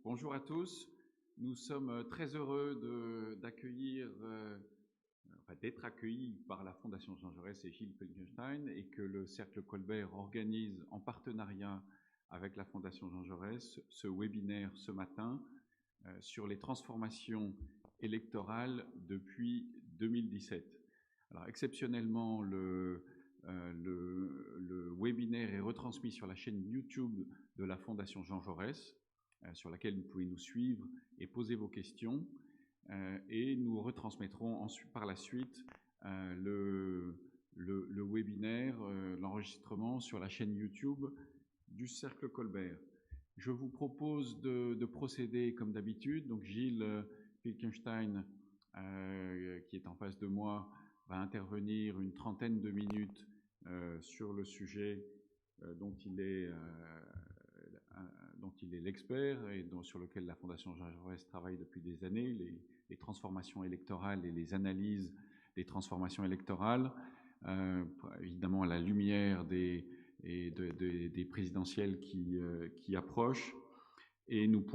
Bonjour à tous. Nous sommes très heureux d'être accueillis par la Fondation Jean Jaurès et Gilles Felgenstein et que le Cercle Colbert organise en partenariat avec la Fondation Jean Jaurès ce webinaire ce matin sur les transformations électorales depuis 2017. Alors exceptionnellement, le webinaire est retransmis sur la chaîne YouTube de la Fondation Jean Jaurès, sur laquelle vous pouvez nous suivre et poser vos questions. Et nous retransmettrons par la suite le webinaire, l'enregistrement sur la chaîne YouTube du Cercle Colbert. Je vous propose de procéder comme d'habitude. Donc Gilles Felgenstein, qui est en face de moi, va intervenir une trentaine de minutes sur le sujet dont il est l'expert et sur lequel la Fondation Jean Jaurès travaille depuis des années, les transformations électorales et les analyses des transformations électorales, évidemment à la lumière des présidentielles qui approchent. Et nous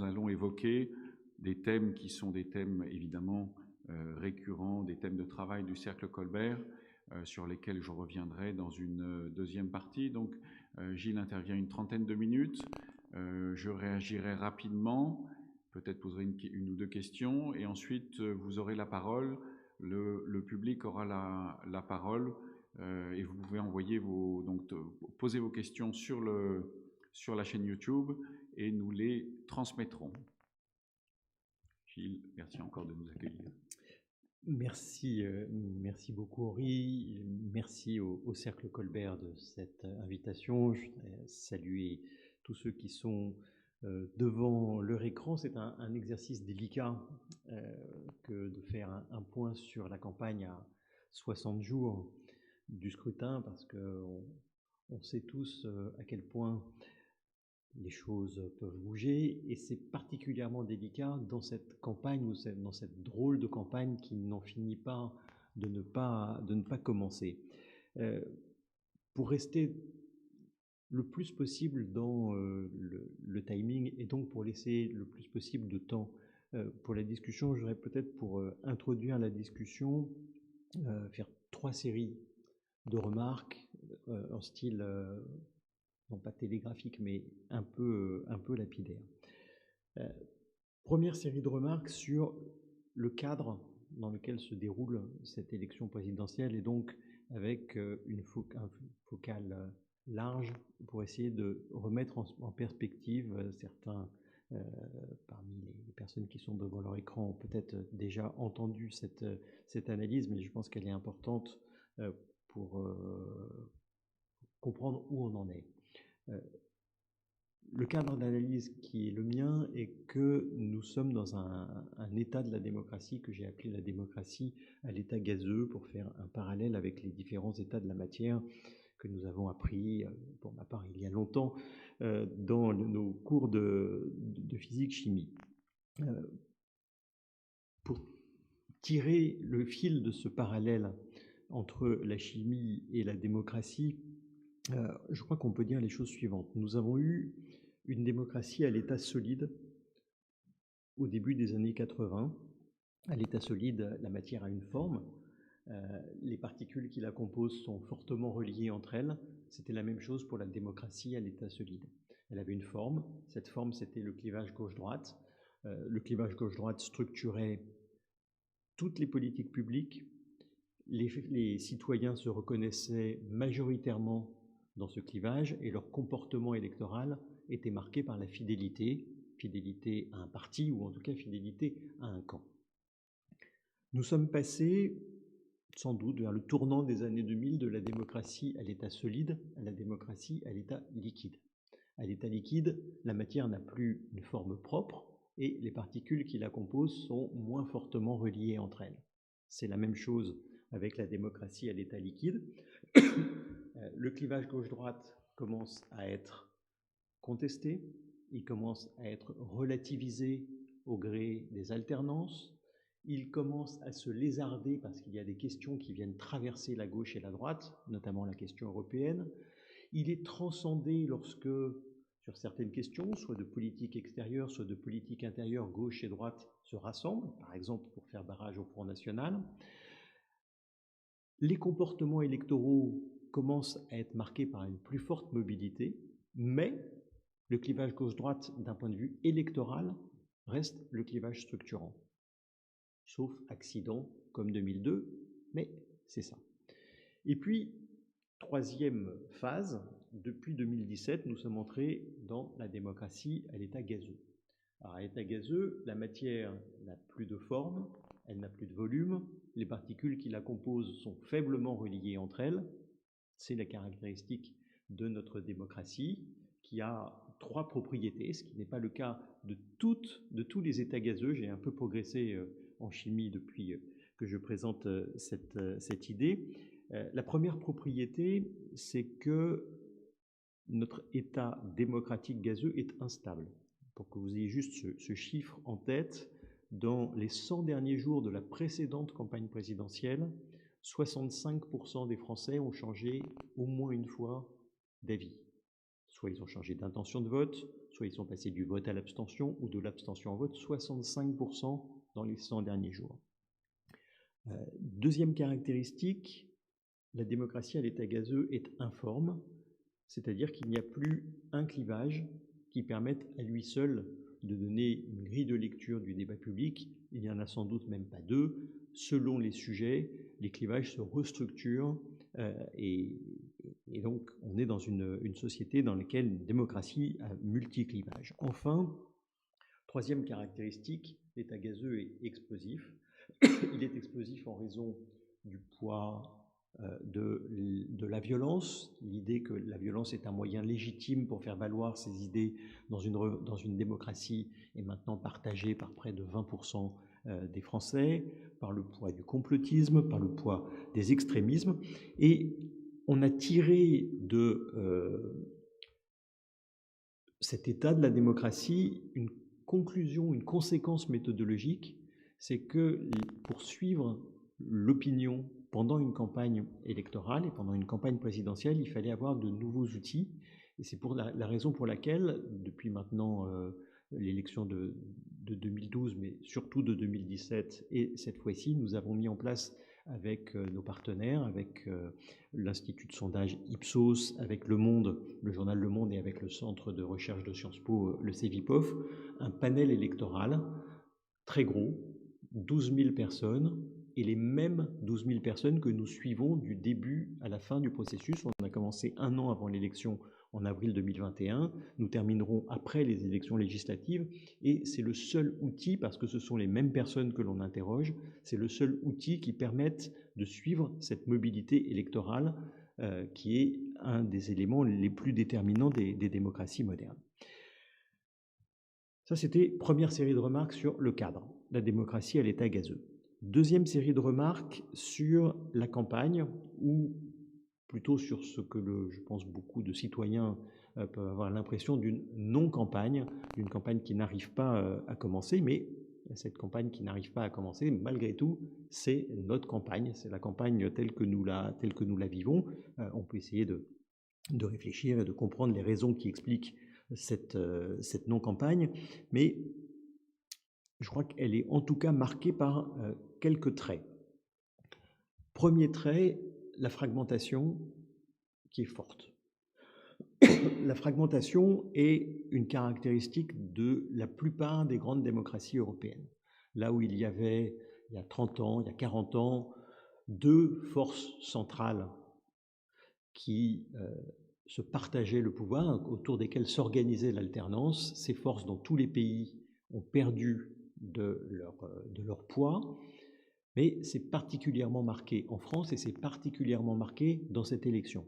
allons évoquer des thèmes qui sont des thèmes évidemment récurrents, des thèmes de travail du Cercle Colbert, sur lesquels je reviendrai dans une deuxième partie. Donc Gilles intervient une trentaine de minutes. Je réagirai rapidement, peut-être poserai une ou deux questions, et ensuite vous aurez la parole. Le public aura la parole, et vous pouvez envoyer poser vos questions sur la chaîne YouTube, et nous les transmettrons. Gilles, merci encore de nous accueillir. Merci beaucoup Henri, merci au Cercle Colbert de cette invitation. Je voudrais saluer tous ceux qui sont devant leur écran. C'est un exercice délicat que de faire un point sur la campagne à 60 jours du scrutin, parce qu'on sait tous à quel point les choses peuvent bouger, et c'est particulièrement délicat dans cette campagne, dans cette drôle de campagne qui n'en finit pas de ne pas commencer. Pour rester le plus possible dans le timing, et donc pour laisser le plus possible de temps pour la discussion, j'aurais peut-être, pour introduire la discussion, faire 3 séries de remarques en style non pas télégraphique, mais un peu lapidaire. Première série de remarques sur le cadre dans lequel se déroule cette élection présidentielle, et donc avec un focal large pour essayer de remettre en perspective. Certains parmi les personnes qui sont devant leur écran ont peut-être déjà entendu cette analyse, mais je pense qu'elle est importante pour comprendre où on en est. Le cadre d'analyse qui est le mien est que nous sommes dans un état de la démocratie que j'ai appelé la démocratie à l'état gazeux, pour faire un parallèle avec les différents états de la matière que nous avons appris, pour ma part il y a longtemps, dans nos cours de physique-chimie. Pour tirer le fil de ce parallèle entre la chimie et la démocratie, je crois qu'on peut dire les choses suivantes. Nous avons eu une démocratie à l'état solide au début des années 80. À l'état solide, la matière a une forme. Les particules qui la composent sont fortement reliées entre elles. C'était la même chose pour la démocratie à l'état solide. Elle avait une forme. Cette forme, c'était le clivage gauche-droite. Le clivage gauche-droite structurait toutes les politiques publiques. Les citoyens se reconnaissaient majoritairement dans ce clivage, et leur comportement électoral était marqué par la fidélité à un parti, ou en tout cas fidélité à un camp. Nous sommes passés sans doute vers le tournant des années 2000 de la démocratie à l'état solide à la démocratie à l'état liquide. À l'état liquide, la matière n'a plus une forme propre, et les particules qui la composent sont moins fortement reliées entre elles. C'est la même chose avec la démocratie à l'état liquide. Le clivage gauche-droite commence à être contesté, il commence à être relativisé au gré des alternances, il commence à se lézarder parce qu'il y a des questions qui viennent traverser la gauche et la droite, notamment la question européenne. Il est transcendé lorsque, sur certaines questions, soit de politique extérieure, soit de politique intérieure, gauche et droite se rassemblent, par exemple pour faire barrage au Front National. Les comportements électoraux commencent à être marqués par une plus forte mobilité, mais le clivage gauche-droite, d'un point de vue électoral, reste le clivage structurant. Sauf accident comme 2002, mais c'est ça. Et puis, troisième phase, depuis 2017, nous sommes entrés dans la démocratie à l'état gazeux. Alors, à l'état gazeux, la matière n'a plus de forme, elle n'a plus de volume, les particules qui la composent sont faiblement reliées entre elles. C'est la caractéristique de notre démocratie, qui a 3 propriétés, ce qui n'est pas le cas de tous les états gazeux. J'ai un peu progressé en chimie depuis que je présente cette idée. La première propriété, c'est que notre état démocratique gazeux est instable. Pour que vous ayez juste ce chiffre en tête, dans les 100 derniers jours de la précédente campagne présidentielle, 65% des Français ont changé au moins une fois d'avis. Soit ils ont changé d'intention de vote, soit ils sont passés du vote à l'abstention ou de l'abstention au vote, 65% dans les 100 derniers jours. Deuxième caractéristique, la démocratie à l'état gazeux est informe, c'est-à-dire qu'il n'y a plus un clivage qui permette à lui seul de donner une grille de lecture du débat public. Il n'y en a sans doute même pas 2. Selon les sujets, les clivages se restructurent et donc on est dans une société dans laquelle une démocratie a multi-clivages. Enfin, troisième caractéristique, l'état gazeux est explosif. Il est explosif en raison du poids de la violence, l'idée que la violence est un moyen légitime pour faire valoir ses idées dans une démocratie est maintenant partagée par près de 20% des Français, par le poids du complotisme, par le poids des extrémismes, et on a tiré de cet état de la démocratie une conclusion, une conséquence méthodologique, c'est que pour suivre l'opinion pendant une campagne électorale et pendant une campagne présidentielle, il fallait avoir de nouveaux outils. Et c'est pour la raison pour laquelle, depuis maintenant l'élection de 2012, mais surtout de 2017, et cette fois-ci, nous avons mis en place avec nos partenaires, avec l'Institut de sondage Ipsos, avec Le Monde, le journal Le Monde, et avec le centre de recherche de Sciences Po, le CEVIPOF, un panel électoral très gros, 12 000 personnes, et les mêmes 12 000 personnes que nous suivons du début à la fin du processus. On a commencé 1 an avant l'élection en avril 2021, nous terminerons après les élections législatives, et c'est le seul outil, parce que ce sont les mêmes personnes que l'on interroge, c'est le seul outil qui permette de suivre cette mobilité électorale qui est un des éléments les plus déterminants des démocraties modernes. Ça, c'était première série de remarques sur le cadre, la démocratie à l'état gazeux. Deuxième série de remarques sur la campagne, ou plutôt sur ce que je pense beaucoup de citoyens peuvent avoir l'impression d'une non-campagne, d'une campagne qui n'arrive pas à commencer, mais cette campagne qui n'arrive pas à commencer, malgré tout, c'est notre campagne, c'est la campagne telle que nous la vivons. On peut essayer de réfléchir et de comprendre les raisons qui expliquent cette non-campagne, mais je crois qu'elle est en tout cas marquée par quelques traits. Premier trait, la fragmentation qui est forte. La fragmentation est une caractéristique de la plupart des grandes démocraties européennes. Là où il y avait, il y a 30 ans, il y a 40 ans, 2 forces centrales qui se partageaient le pouvoir, autour desquelles s'organisait l'alternance, ces forces dans tous les pays ont perdu de leur poids, mais c'est particulièrement marqué en France et c'est particulièrement marqué dans cette élection.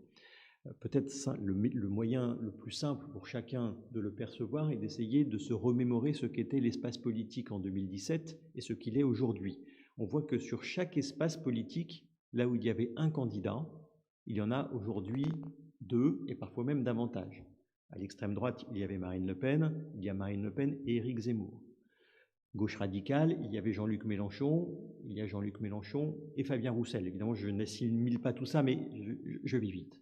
Peut-être le moyen le plus simple pour chacun de le percevoir est d'essayer de se remémorer ce qu'était l'espace politique en 2017 et ce qu'il est aujourd'hui. On voit que sur chaque espace politique, là où il y avait un candidat, il y en a aujourd'hui 2 et parfois même davantage. À l'extrême droite, il y avait Marine Le Pen, il y a Marine Le Pen et Éric Zemmour. Gauche radicale, il y avait Jean-Luc Mélenchon, il y a Jean-Luc Mélenchon et Fabien Roussel. Évidemment, je n'assimile pas tout ça, mais je vais vite.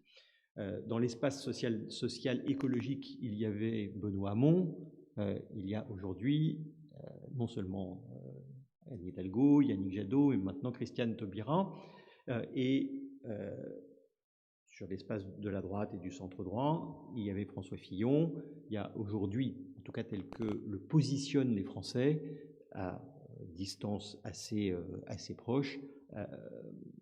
Dans l'espace social écologique, il y avait Benoît Hamon, il y a aujourd'hui non seulement Anne Hidalgo, Yannick Jadot et maintenant Christiane Taubira. Sur l'espace de la droite et du centre droit, il y avait François Fillon. Il y a aujourd'hui, en tout cas tel que le positionnent les Français, à distance assez proche,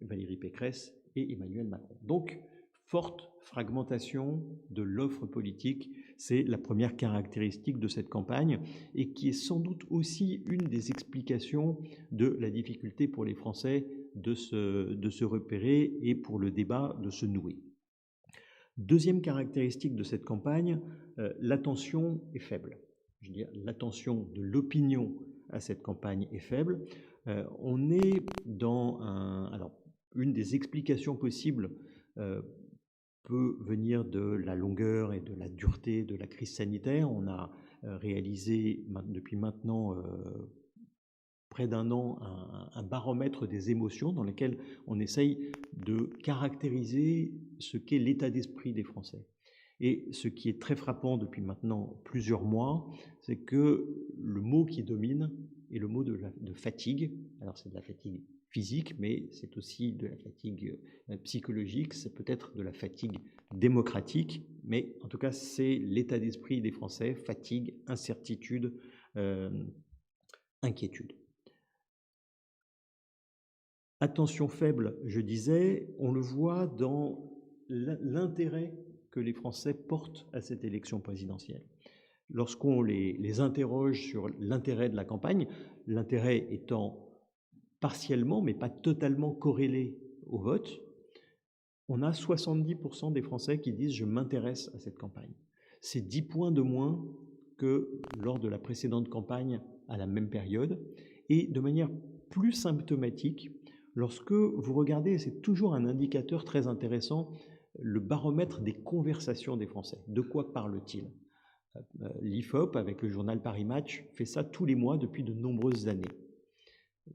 Valérie Pécresse et Emmanuel Macron. Donc, forte fragmentation de l'offre politique, c'est la première caractéristique de cette campagne et qui est sans doute aussi une des explications de la difficulté pour les Français de se repérer et pour le débat de se nouer. Deuxième caractéristique de cette campagne, l'attention est faible. Je veux dire, l'attention de l'opinion à cette campagne est faible. On est dans alors, une des explications possibles peut venir de la longueur et de la dureté de la crise sanitaire. On a réalisé depuis maintenant près d'un an un baromètre des émotions dans lequel on essaye de caractériser ce qu'est l'état d'esprit des Français. Et ce qui est très frappant depuis maintenant plusieurs mois, c'est que le mot qui domine est le mot de fatigue. Alors c'est de la fatigue physique, mais c'est aussi de la fatigue psychologique, c'est peut-être de la fatigue démocratique, mais en tout cas c'est l'état d'esprit des Français, fatigue, incertitude, inquiétude. Attention faible, je disais, on le voit dans l'intérêt que les Français portent à cette élection présidentielle. Lorsqu'on les interroge sur l'intérêt de la campagne, l'intérêt étant partiellement, mais pas totalement corrélé au vote, on a 70% des Français qui disent « je m'intéresse à cette campagne ». C'est 10 points de moins que lors de la précédente campagne à la même période. Et de manière plus symptomatique, lorsque vous regardez, c'est toujours un indicateur très intéressant, le baromètre des conversations des Français. De quoi parlent-ils ? L'IFOP, avec le journal Paris Match, fait ça tous les mois depuis de nombreuses années.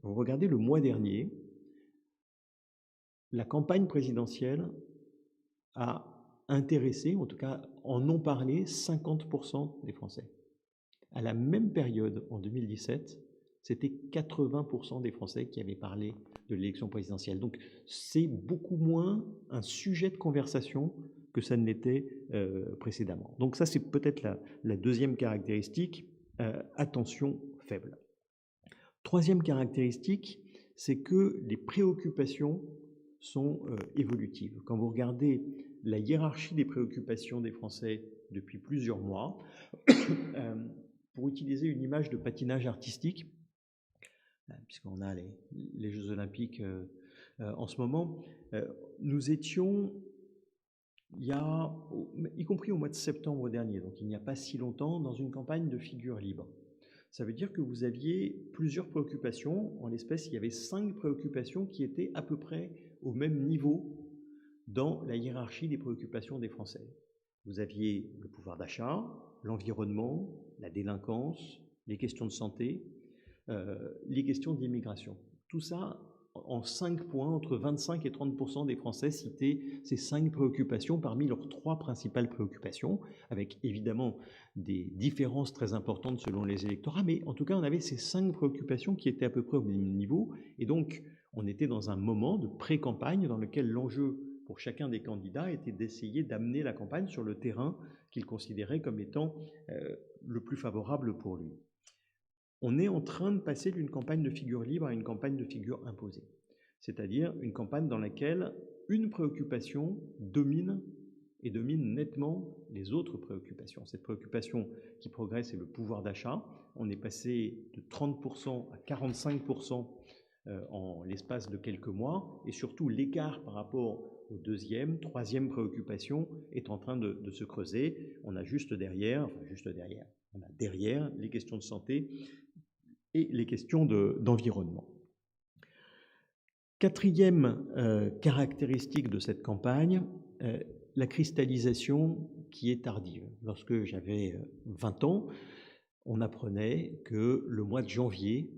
Vous regardez le mois dernier, la campagne présidentielle a intéressé, en tout cas en ont parlé, 50% des Français. À la même période, en 2017, c'était 80% des Français qui avaient parlé de l'élection présidentielle. Donc c'est beaucoup moins un sujet de conversation que ça ne l'était précédemment. Donc ça, c'est peut-être la deuxième caractéristique, attention faible. Troisième caractéristique, c'est que les préoccupations sont évolutives. Quand vous regardez la hiérarchie des préoccupations des Français depuis plusieurs mois, pour utiliser une image de patinage artistique, puisqu'on a les Jeux Olympiques en ce moment, nous étions, y compris au mois de septembre dernier, donc il n'y a pas si longtemps, dans une campagne de figure libre. Ça veut dire que vous aviez plusieurs préoccupations. En l'espèce, il y avait 5 préoccupations qui étaient à peu près au même niveau dans la hiérarchie des préoccupations des Français. Vous aviez le pouvoir d'achat, l'environnement, la délinquance, les questions de santé, les questions d'immigration. Tout ça, en 5 points, entre 25 et 30% des Français citaient ces 5 préoccupations parmi leurs 3 principales préoccupations, avec évidemment des différences très importantes selon les électorats, mais en tout cas, on avait ces 5 préoccupations qui étaient à peu près au même niveau, et donc on était dans un moment de pré-campagne dans lequel l'enjeu pour chacun des candidats était d'essayer d'amener la campagne sur le terrain qu'il considérait comme étant le plus favorable pour lui. On est en train de passer d'une campagne de figure libre à une campagne de figure imposée, c'est-à-dire une campagne dans laquelle une préoccupation domine et domine nettement les autres préoccupations. Cette préoccupation qui progresse est le pouvoir d'achat. On est passé de 30% à 45% en l'espace de quelques mois, et surtout l'écart par rapport aux deuxième, troisième préoccupations est en train de se creuser. On a on a derrière les questions de santé et les questions d'environnement. Quatrième caractéristique de cette campagne, la cristallisation qui est tardive. Lorsque j'avais 20 ans, on apprenait que le mois de janvier,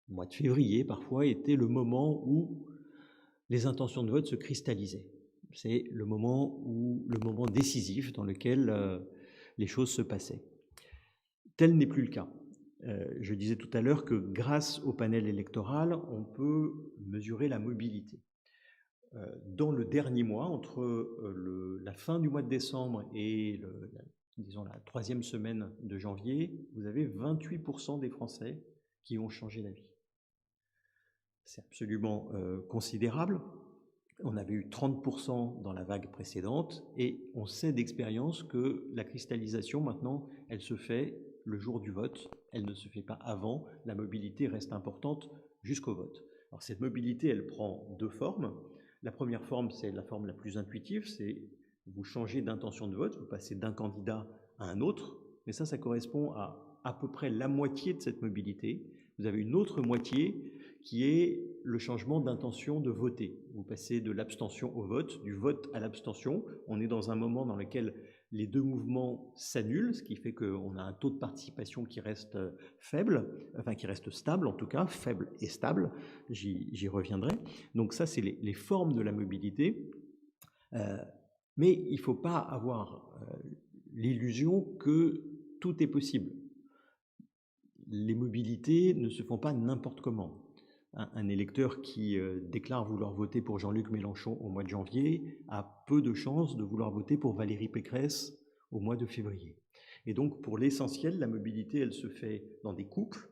le mois de février parfois, était le moment où les intentions de vote se cristallisaient. C'est le moment décisif dans lequel les choses se passaient. Tel n'est plus le cas. Je disais tout à l'heure que grâce au panel électoral, on peut mesurer la mobilité. Dans le dernier mois, entre la fin du mois de décembre et la troisième semaine de janvier, vous avez 28% des Français qui ont changé d'avis. C'est absolument considérable. On avait eu 30% dans la vague précédente et on sait d'expérience que la cristallisation, maintenant, elle se fait le jour du vote. Elle ne se fait pas avant. La mobilité reste importante jusqu'au vote. Alors cette mobilité, elle prend deux formes. La première forme, c'est la forme la plus intuitive, c'est vous changez d'intention de vote, vous passez d'un candidat à un autre, mais ça correspond à peu près la moitié de cette mobilité. Vous avez une autre moitié qui est le changement d'intention de voter. Vous passez de l'abstention au vote, du vote à l'abstention. On est dans un moment dans lequel les deux mouvements s'annulent, ce qui fait qu'on a un taux de participation qui reste faible, enfin qui reste stable en tout cas, faible et stable, j'y reviendrai. Donc ça, c'est les formes de la mobilité. Mais il ne faut pas avoir l'illusion que tout est possible. Les mobilités ne se font pas n'importe comment. Un électeur qui déclare vouloir voter pour Jean-Luc Mélenchon au mois de janvier a peu de chances de vouloir voter pour Valérie Pécresse au mois de février. Et donc, pour l'essentiel, la mobilité, elle se fait dans des couples.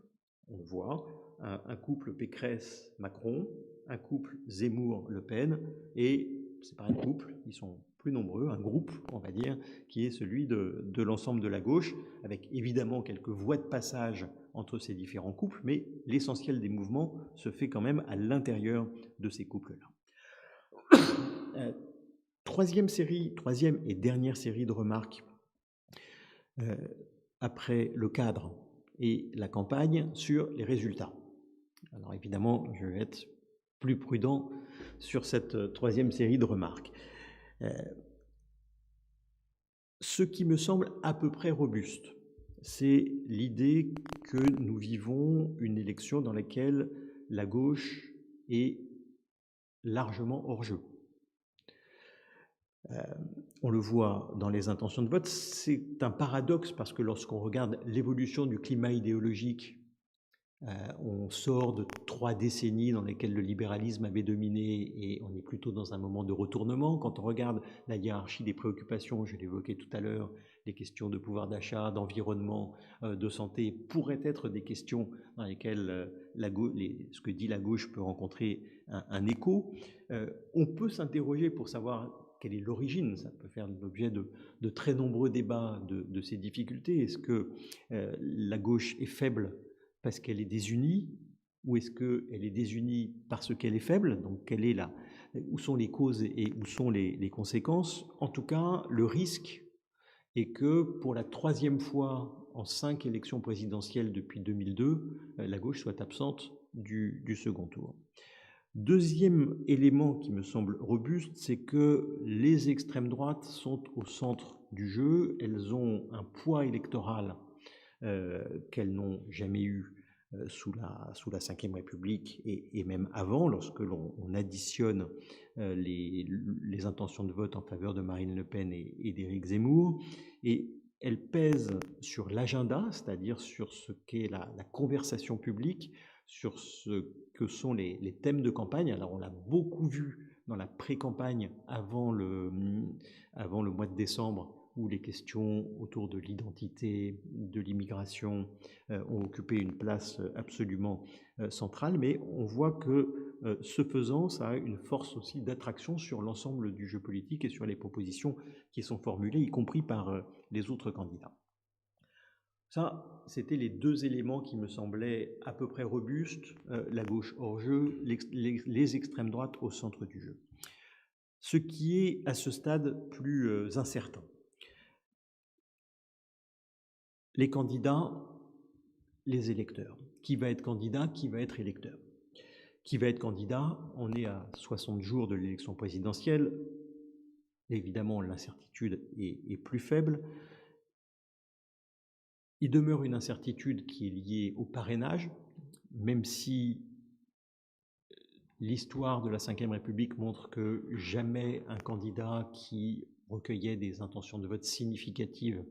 On le voit, un couple Pécresse-Macron, un couple Zemmour-Le Pen, et c'est pas un couple, ils sont plus nombreux, un groupe, on va dire, qui est celui de l'ensemble de la gauche, avec évidemment quelques voies de passage entre ces différents couples, mais l'essentiel des mouvements se fait quand même à l'intérieur de ces couples-là. Troisième et dernière série de remarques après le cadre et la campagne sur les résultats. Alors évidemment, je vais être plus prudent sur cette troisième série de remarques. Ce qui me semble à peu près robuste, c'est l'idée que nous vivons une élection dans laquelle la gauche est largement hors jeu. On le voit dans les intentions de vote, c'est un paradoxe parce que lorsqu'on regarde l'évolution du climat idéologique, on sort de 3 décennies dans lesquelles le libéralisme avait dominé et on est plutôt dans un moment de retournement. Quand on regarde la hiérarchie des préoccupations, je l'évoquais tout à l'heure, les questions de pouvoir d'achat, d'environnement, de santé pourraient être des questions dans lesquelles ce que dit la gauche peut rencontrer un écho. On peut s'interroger pour savoir quelle est l'origine, ça peut faire l'objet de très nombreux débats de ces difficultés. Est-ce que la gauche est faible parce qu'elle est désunie, ou est-ce qu'elle est désunie parce qu'elle est faible? Donc, où sont les causes et où sont les conséquences? En tout cas, le risque est que pour la troisième fois en 5 élections présidentielles depuis 2002, la gauche soit absente du second tour. Deuxième élément qui me semble robuste, c'est que les extrêmes droites sont au centre du jeu. Elles ont un poids électoral qu'elles n'ont jamais eu sous la Ve République et même avant, lorsque l'on additionne les intentions de vote en faveur de Marine Le Pen et d'Éric Zemmour. Et elles pèsent sur l'agenda, c'est-à-dire sur ce qu'est la conversation publique, sur ce que sont les thèmes de campagne. Alors on l'a beaucoup vu dans la pré-campagne avant le mois de décembre, où les questions autour de l'identité, de l'immigration ont occupé une place absolument centrale, mais on voit que ce faisant, ça a une force aussi d'attraction sur l'ensemble du jeu politique et sur les propositions qui sont formulées, y compris par les autres candidats. Ça, c'était les deux éléments qui me semblaient à peu près robustes, la gauche hors jeu, les extrêmes droites au centre du jeu. Ce qui est à ce stade plus incertain. Les candidats, les électeurs. Qui va être candidat, qui va être électeur? Qui va être candidat? On est à 60 jours de l'élection présidentielle. Évidemment, l'incertitude est plus faible. Il demeure une incertitude qui est liée au parrainage, même si l'histoire de la Ve République montre que jamais un candidat qui recueillait des intentions de vote significatives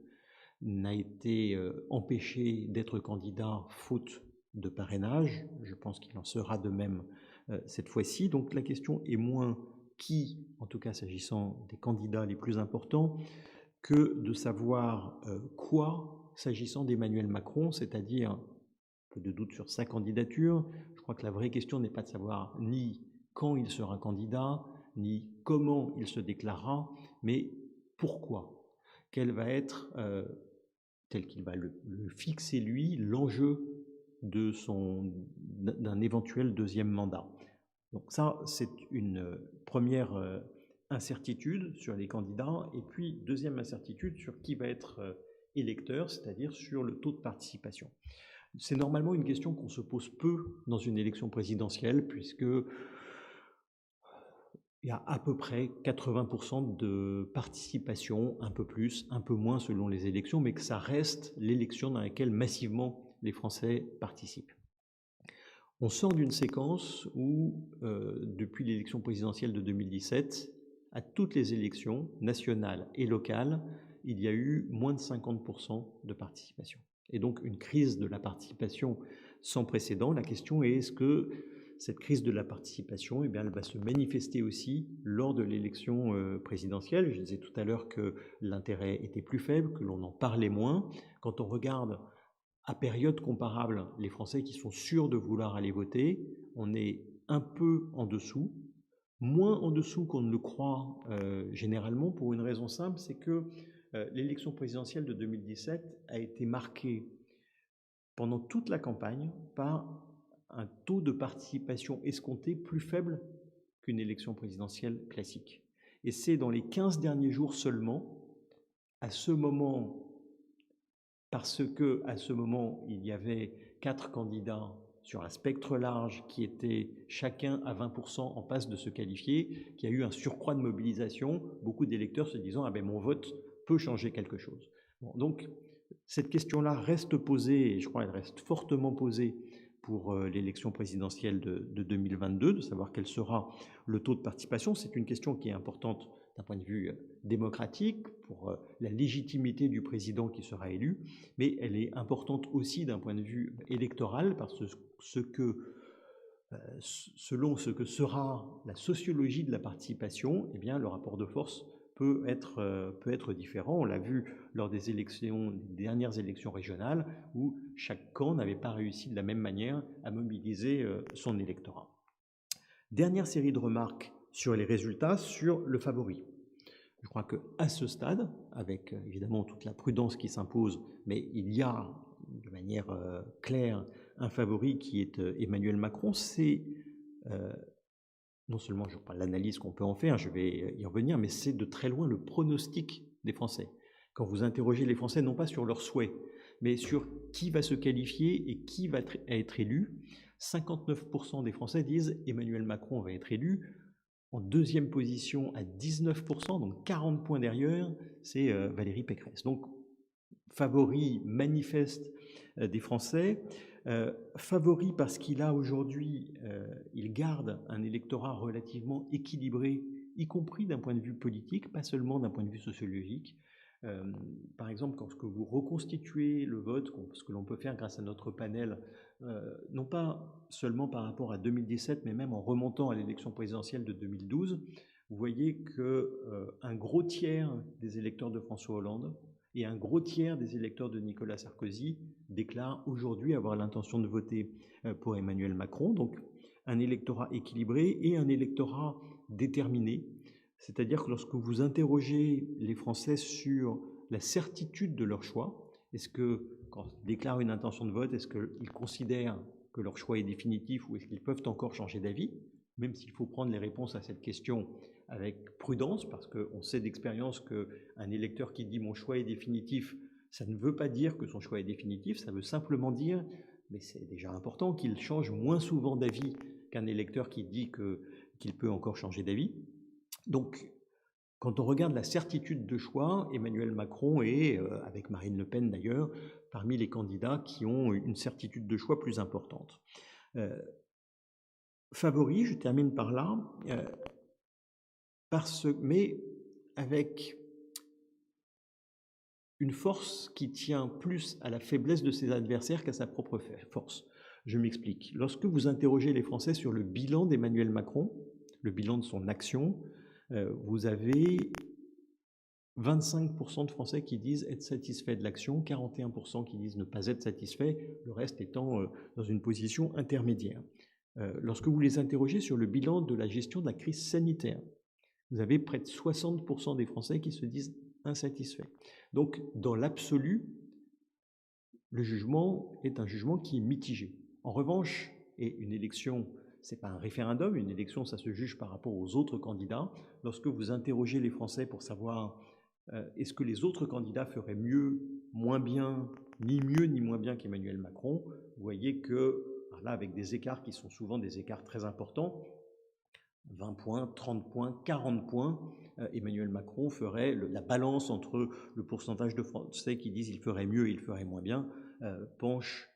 n'a été empêché d'être candidat faute de parrainage. Je pense qu'il en sera de même cette fois-ci. Donc la question est moins qui, en tout cas s'agissant des candidats les plus importants, que de savoir quoi s'agissant d'Emmanuel Macron, c'est-à-dire peu de doute sur sa candidature. Je crois que la vraie question n'est pas de savoir ni quand il sera candidat, ni comment il se déclarera, mais pourquoi. Quel va être, tel qu'il va le fixer lui, l'enjeu d'un éventuel deuxième mandat. Donc ça, c'est une première incertitude sur les candidats, et puis deuxième incertitude sur qui va être électeur, c'est-à-dire sur le taux de participation. C'est normalement une question qu'on se pose peu dans une élection présidentielle, puisque il y a à peu près 80% de participation, un peu plus, un peu moins selon les élections, mais que ça reste l'élection dans laquelle massivement les Français participent. On sort d'une séquence où, depuis l'élection présidentielle de 2017, à toutes les élections nationales et locales, il y a eu moins de 50% de participation. Et donc une crise de la participation sans précédent. La question est, est-ce que cette crise de la participation, eh bien, elle va se manifester aussi lors de l'élection présidentielle? Je disais tout à l'heure que l'intérêt était plus faible, que l'on en parlait moins. Quand on regarde à période comparable les Français qui sont sûrs de vouloir aller voter, on est un peu en dessous, moins en dessous qu'on ne le croit généralement, pour une raison simple, c'est que l'élection présidentielle de 2017 a été marquée pendant toute la campagne par un taux de participation escompté plus faible qu'une élection présidentielle classique. Et c'est dans les 15 derniers jours seulement, à ce moment, parce que à ce moment, il y avait 4 candidats sur un spectre large qui étaient chacun à 20% en passe de se qualifier, qu'il y a eu un surcroît de mobilisation, beaucoup d'électeurs se disant « Ah ben mon vote peut changer quelque chose ». Bon, donc cette question-là reste posée, et je crois qu'elle reste fortement posée pour l'élection présidentielle de 2022, de savoir quel sera le taux de participation. C'est une question qui est importante d'un point de vue démocratique, pour la légitimité du président qui sera élu, mais elle est importante aussi d'un point de vue électoral, parce que selon ce que sera la sociologie de la participation, eh bien, le rapport de force peut être différent. On l'a vu lors des dernières élections régionales, où chaque camp n'avait pas réussi de la même manière à mobiliser son électorat. Dernière série de remarques sur les résultats, sur le favori. Je crois qu'à ce stade, avec évidemment toute la prudence qui s'impose, mais il y a de manière claire un favori qui est Emmanuel Macron. C'est non seulement je parle de l'analyse qu'on peut en faire, je vais y revenir, mais c'est de très loin le pronostic des Français. Quand vous interrogez les Français, non pas sur leurs souhaits, mais sur qui va se qualifier et qui va être élu, 59% des Français disent Emmanuel Macron va être élu. En deuxième position à 19%, donc 40 points derrière, c'est Valérie Pécresse. Donc, favori manifeste des Français, favori parce qu'il a aujourd'hui, il garde un électorat relativement équilibré, y compris d'un point de vue politique, pas seulement d'un point de vue sociologique. Par exemple, quand vous reconstituez le vote, ce que l'on peut faire grâce à notre panel, non pas seulement par rapport à 2017, mais même en remontant à l'élection présidentielle de 2012, vous voyez qu'un gros tiers des électeurs de François Hollande et un gros tiers des électeurs de Nicolas Sarkozy déclarent aujourd'hui avoir l'intention de voter pour Emmanuel Macron. Donc un électorat équilibré et un électorat déterminé. C'est-à-dire que lorsque vous interrogez les Français sur la certitude de leur choix, est-ce que, quand ils déclarent une intention de vote, est-ce qu'ils considèrent que leur choix est définitif ou est-ce qu'ils peuvent encore changer d'avis? Même s'il faut prendre les réponses à cette question avec prudence, parce qu'on sait d'expérience qu'un électeur qui dit « mon choix est définitif », ça ne veut pas dire que son choix est définitif, ça veut simplement dire, mais c'est déjà important, qu'il change moins souvent d'avis qu'un électeur qui dit qu'il peut encore changer d'avis. Donc, quand on regarde la certitude de choix, Emmanuel Macron est, avec Marine Le Pen d'ailleurs, parmi les candidats qui ont une certitude de choix plus importante. favori, je termine par là, mais avec une force qui tient plus à la faiblesse de ses adversaires qu'à sa propre force. Je m'explique. Lorsque vous interrogez les Français sur le bilan d'Emmanuel Macron, le bilan de son action, vous avez 25% de Français qui disent être satisfaits de l'action, 41% qui disent ne pas être satisfaits, le reste étant dans une position intermédiaire. Lorsque vous les interrogez sur le bilan de la gestion de la crise sanitaire, vous avez près de 60% des Français qui se disent insatisfaits. Donc, dans l'absolu, le jugement est un jugement qui est mitigé. En revanche, et une élection, ce n'est pas un référendum, une élection, ça se juge par rapport aux autres candidats. Lorsque vous interrogez les Français pour savoir est-ce que les autres candidats feraient mieux, moins bien, ni mieux ni moins bien qu'Emmanuel Macron, vous voyez que, là, avec des écarts qui sont souvent des écarts très importants, 20 points, 30 points, 40 points, Emmanuel Macron ferait la balance entre le pourcentage de Français qui disent il ferait mieux et il ferait moins bien, penche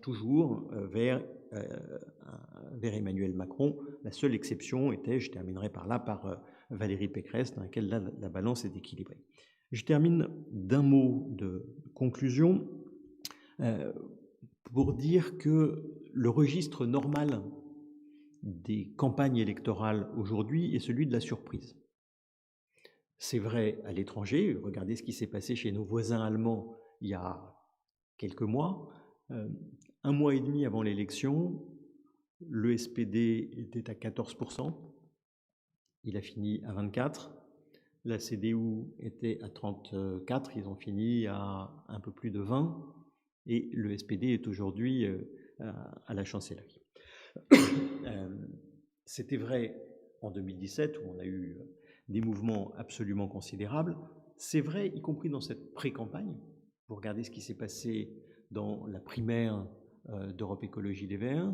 toujours vers Emmanuel Macron. La seule exception était, je terminerai par là, par Valérie Pécresse, dans laquelle là, la balance est équilibrée. Je termine d'un mot de conclusion pour dire que le registre normal des campagnes électorales aujourd'hui est celui de la surprise. C'est vrai à l'étranger, regardez ce qui s'est passé chez nos voisins allemands il y a quelques mois. Un mois et demi avant l'élection, le SPD était à 14%, il a fini à 24%, la CDU était à 34%, ils ont fini à un peu plus de 20%, et le SPD est aujourd'hui à la chancellerie. C'était vrai en 2017 où on a eu des mouvements absolument considérables. C'est vrai, y compris dans cette pré-campagne. Vous regardez ce qui s'est passé dans la primaire d'Europe Écologie Les Verts.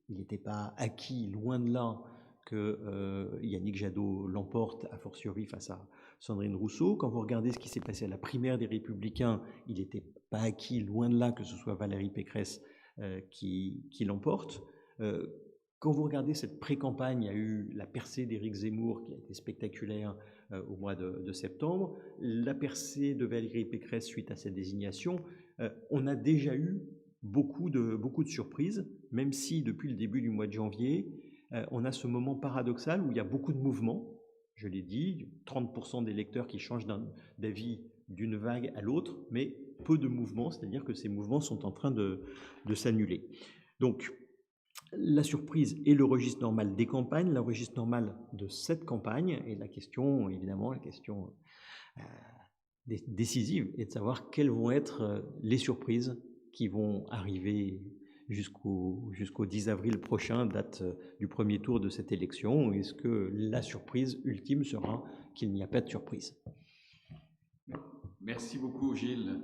Il n'était pas acquis, loin de là, que Yannick Jadot l'emporte, a fortiori face à Sandrine Rousseau. Quand vous regardez ce qui s'est passé à la primaire des Républicains, il n'était pas acquis, loin de là, que ce soit Valérie Pécresse qui l'emporte. Quand vous regardez cette pré-campagne, il y a eu la percée d'Éric Zemmour qui a été spectaculaire au mois de septembre, la percée de Valérie Pécresse suite à cette désignation. On a déjà eu beaucoup de surprises, même si depuis le début du mois de janvier, on a ce moment paradoxal où il y a beaucoup de mouvements. Je l'ai dit, 30% des lecteurs qui changent d'avis d'une vague à l'autre, mais peu de mouvements, c'est-à-dire que ces mouvements sont en train de s'annuler. Donc, la surprise est le registre normal des campagnes, le registre normal de cette campagne, et la question, évidemment, la question décisive est de savoir quelles vont être les surprises qui vont arriver jusqu'au 10 avril prochain, date du premier tour de cette élection. Est-ce que la surprise ultime sera qu'il n'y a pas de surprise? Merci beaucoup Gilles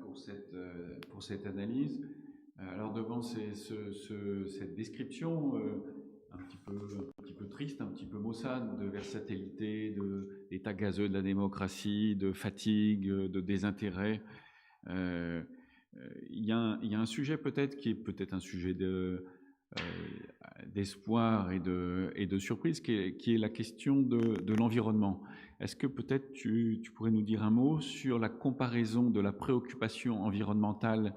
pour cette analyse. Alors devant cette description un petit peu triste, un petit peu maussade de versatilité, d'état gazeux de la démocratie, de fatigue, de désintérêt, il y a un sujet peut-être qui est peut-être un sujet d'espoir et de surprise, qui est la question de l'environnement. Est-ce que peut-être tu pourrais nous dire un mot sur la comparaison de la préoccupation environnementale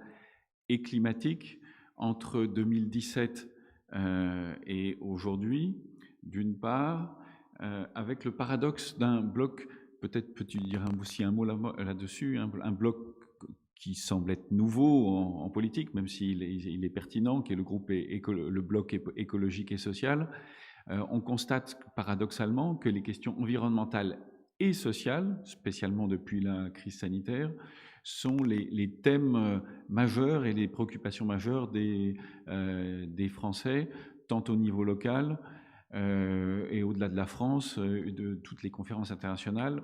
et climatique entre 2017 et aujourd'hui, d'une part, avec le paradoxe d'un bloc, peut-être peux-tu dire aussi un mot là-dessus, un bloc qui semble être nouveau en politique, même s'il est pertinent, qui est le bloc écologique et social. On constate paradoxalement que les questions environnementales et sociales, spécialement depuis la crise sanitaire, sont les thèmes majeurs et les préoccupations majeures des Français, tant au niveau local et au-delà de la France, de toutes les conférences internationales,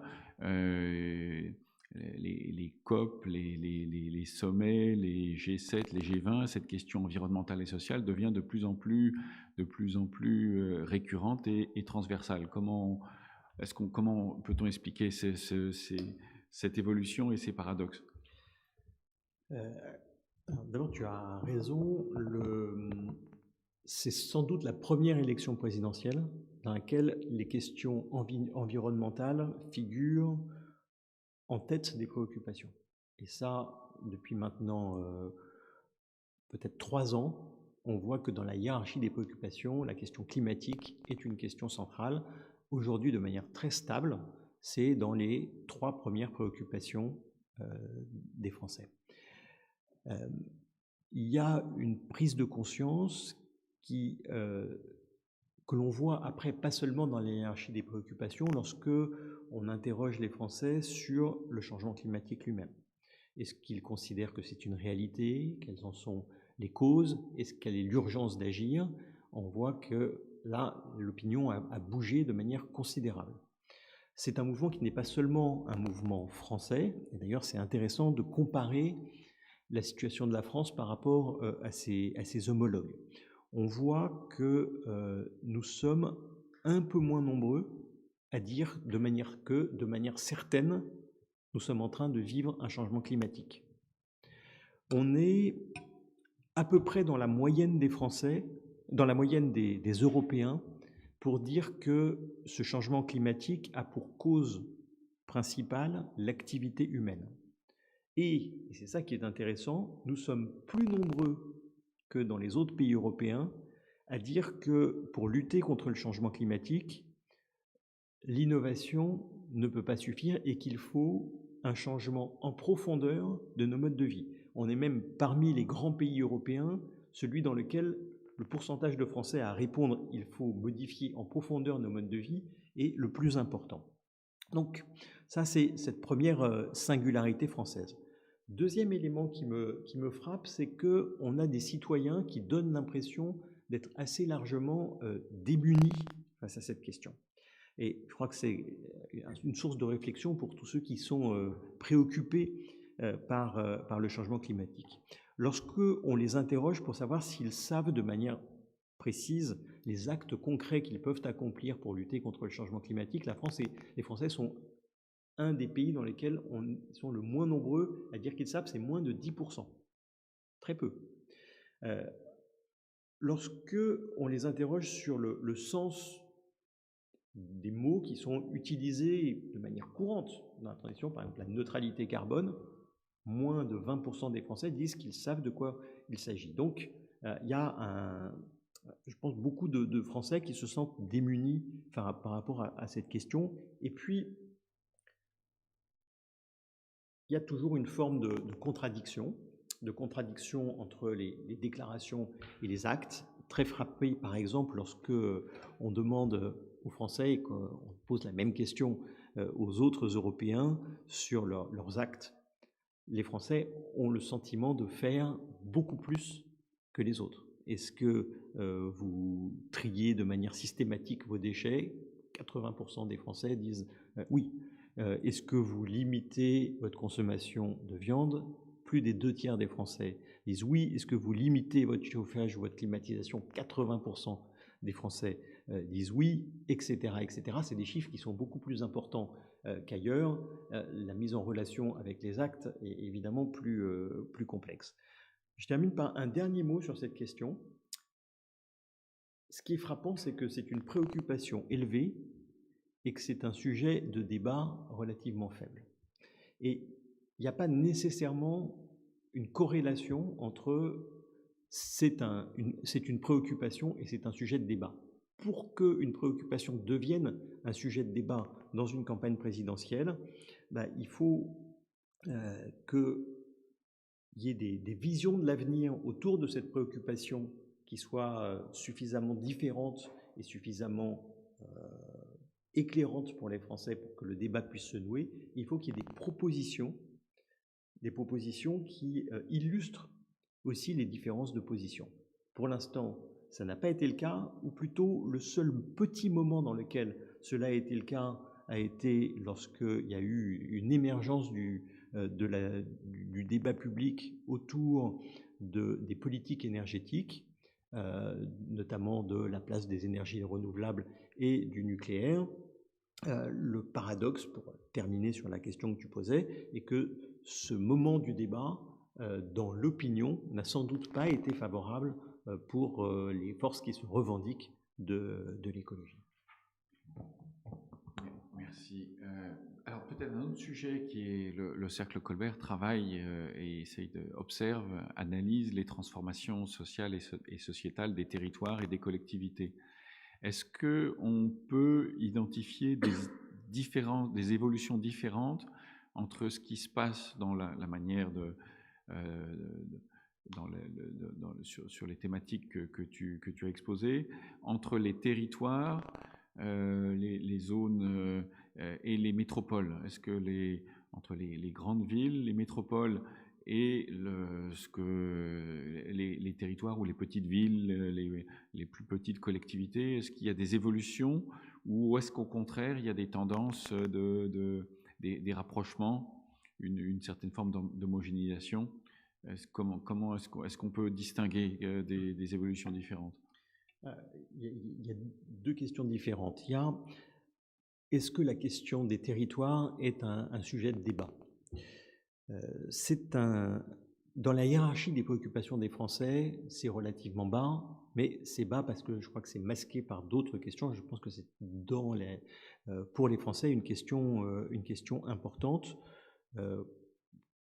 les COP, les sommets, les G7, les G20, cette question environnementale et sociale devient de plus en plus récurrente et transversale. Comment peut-on expliquer cette évolution et ces paradoxes? D'abord, tu as raison. c'est sans doute la première élection présidentielle dans laquelle les questions environnementales figurent en tête des préoccupations. Et ça, depuis maintenant peut-être 3 ans, on voit que dans la hiérarchie des préoccupations, la question climatique est une question centrale. Aujourd'hui, de manière très stable, c'est dans les 3 premières préoccupations des Français. Il y a une prise de conscience que l'on voit après, pas seulement dans la hiérarchie des préoccupations, lorsque on interroge les Français sur le changement climatique lui-même. Est-ce qu'ils considèrent que c'est une réalité? Quelles en sont les causes? Quelle est l'urgence d'agir? On voit que là, l'opinion a bougé de manière considérable. C'est un mouvement qui n'est pas seulement un mouvement français, et d'ailleurs c'est intéressant de comparer la situation de la France par rapport à ses homologues. On voit que nous sommes un peu moins nombreux à dire de manière certaine, nous sommes en train de vivre un changement climatique. On est à peu près dans la moyenne des Français, dans la moyenne des Européens, pour dire que ce changement climatique a pour cause principale l'activité humaine. Et c'est ça qui est intéressant, nous sommes plus nombreux que dans les autres pays européens à dire que pour lutter contre le changement climatique, l'innovation ne peut pas suffire et qu'il faut un changement en profondeur de nos modes de vie. On est même parmi les grands pays européens, celui dans lequel le pourcentage de Français à répondre « il faut modifier en profondeur nos modes de vie » est le plus important. Donc ça, c'est cette première singularité française. Deuxième élément qui me frappe, c'est qu'on a des citoyens qui donnent l'impression d'être assez largement démunis face à cette question. Et je crois que c'est une source de réflexion pour tous ceux qui sont préoccupés par le changement climatique. Lorsqu'on les interroge pour savoir s'ils savent de manière précise les actes concrets qu'ils peuvent accomplir pour lutter contre le changement climatique, les Français sont un des pays dans lesquels ils sont le moins nombreux à dire qu'ils savent, c'est moins de 10%. Très peu. Lorsque on les interroge sur le sens des mots qui sont utilisés de manière courante dans la transition, par exemple la neutralité carbone, moins de 20% des Français disent qu'ils savent de quoi il s'agit. Donc, il y a je pense, beaucoup de Français qui se sentent démunis par rapport à cette question. Et puis, il y a toujours une forme de contradiction entre les déclarations et les actes. Très frappé, par exemple, lorsque on demande aux Français et qu'on pose la même question aux autres Européens sur leurs actes. Les Français ont le sentiment de faire beaucoup plus que les autres. Est-ce que vous triez de manière systématique vos déchets? 80% des Français disent oui. Est-ce que vous limitez votre consommation de viande? Plus des 2/3 des Français disent oui. Est-ce que vous limitez votre chauffage ou votre climatisation? 80% des Français disent oui, etc., etc. C'est des chiffres qui sont beaucoup plus importants qu'ailleurs. La mise en relation avec les actes est évidemment plus complexe. Je termine par un dernier mot sur cette question. Ce qui est frappant, c'est que c'est une préoccupation élevée et que c'est un sujet de débat relativement faible. Et il n'y a pas nécessairement une corrélation entre c'est une préoccupation et c'est un sujet de débat. Pour qu'une préoccupation devienne un sujet de débat dans une campagne présidentielle, il faut qu'il y ait des visions de l'avenir autour de cette préoccupation qui soient suffisamment différentes et suffisamment éclairantes pour les Français pour que le débat puisse se nouer. Il faut qu'il y ait des propositions qui illustrent aussi les différences de position. Pour l'instant, ça n'a pas été le cas, ou plutôt le seul petit moment dans lequel cela a été le cas a été lorsqu'il y a eu une émergence du débat public autour des politiques énergétiques, notamment de la place des énergies renouvelables et du nucléaire. Le paradoxe, pour terminer sur la question que tu posais, est que ce moment du débat dans l'opinion n'a sans doute pas été favorable pour les forces qui se revendiquent de l'écologie. Merci. Alors peut-être un autre sujet qui est le Cercle Colbert travaille et observe, analyse les transformations sociales et sociétales des territoires et des collectivités. Est-ce qu'on peut identifier des évolutions différentes entre ce qui se passe dans la manière sur les thématiques que tu as exposées, entre les territoires, les zones et les métropoles? Est-ce que entre les grandes villes, les métropoles et les territoires ou les petites villes, les plus petites collectivités, est-ce qu'il y a des évolutions ou est-ce qu'au contraire, il y a des tendances des rapprochements, une certaine forme d'homogénéisation? Comment est-ce qu'on peut distinguer des évolutions différentes? Il y a deux questions différentes. Est-ce que la question des territoires est un sujet de débat? Dans la hiérarchie des préoccupations des Français, c'est relativement bas, mais c'est bas parce que je crois que c'est masqué par d'autres questions. Je pense que c'est pour les Français une question importante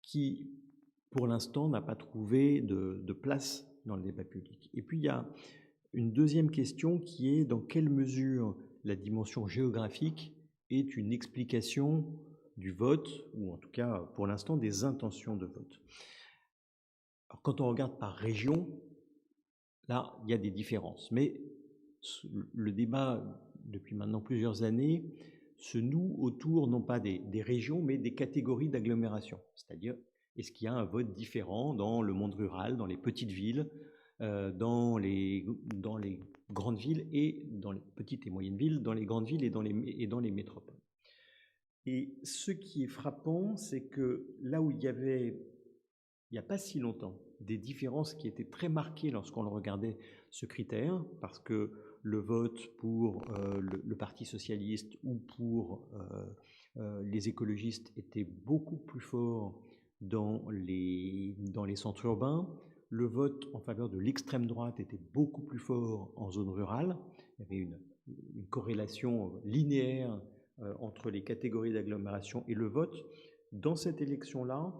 qui, pour l'instant, n'a pas trouvé de place dans le débat public. Et puis, il y a une deuxième question qui est dans quelle mesure la dimension géographique est une explication du vote, ou en tout cas, pour l'instant, des intentions de vote. Alors, quand on regarde par région, là, il y a des différences. Mais le débat, depuis maintenant plusieurs années, se noue autour, non pas des régions, mais des catégories d'agglomération. C'est-à-dire, est-ce qu'il y a un vote différent dans le monde rural, dans les petites villes, dans les grandes villes et dans les petites et moyennes villes, dans les grandes villes et dans les métropoles. Et ce qui est frappant, c'est que là où il n'y a pas si longtemps, des différences qui étaient très marquées lorsqu'on regardait ce critère, parce que le vote pour le Parti socialiste ou pour les écologistes était beaucoup plus fort dans les centres urbains. Le vote en faveur de l'extrême droite était beaucoup plus fort en zone rurale. Il y avait une corrélation linéaire entre les catégories d'agglomération et le vote. Dans cette élection-là,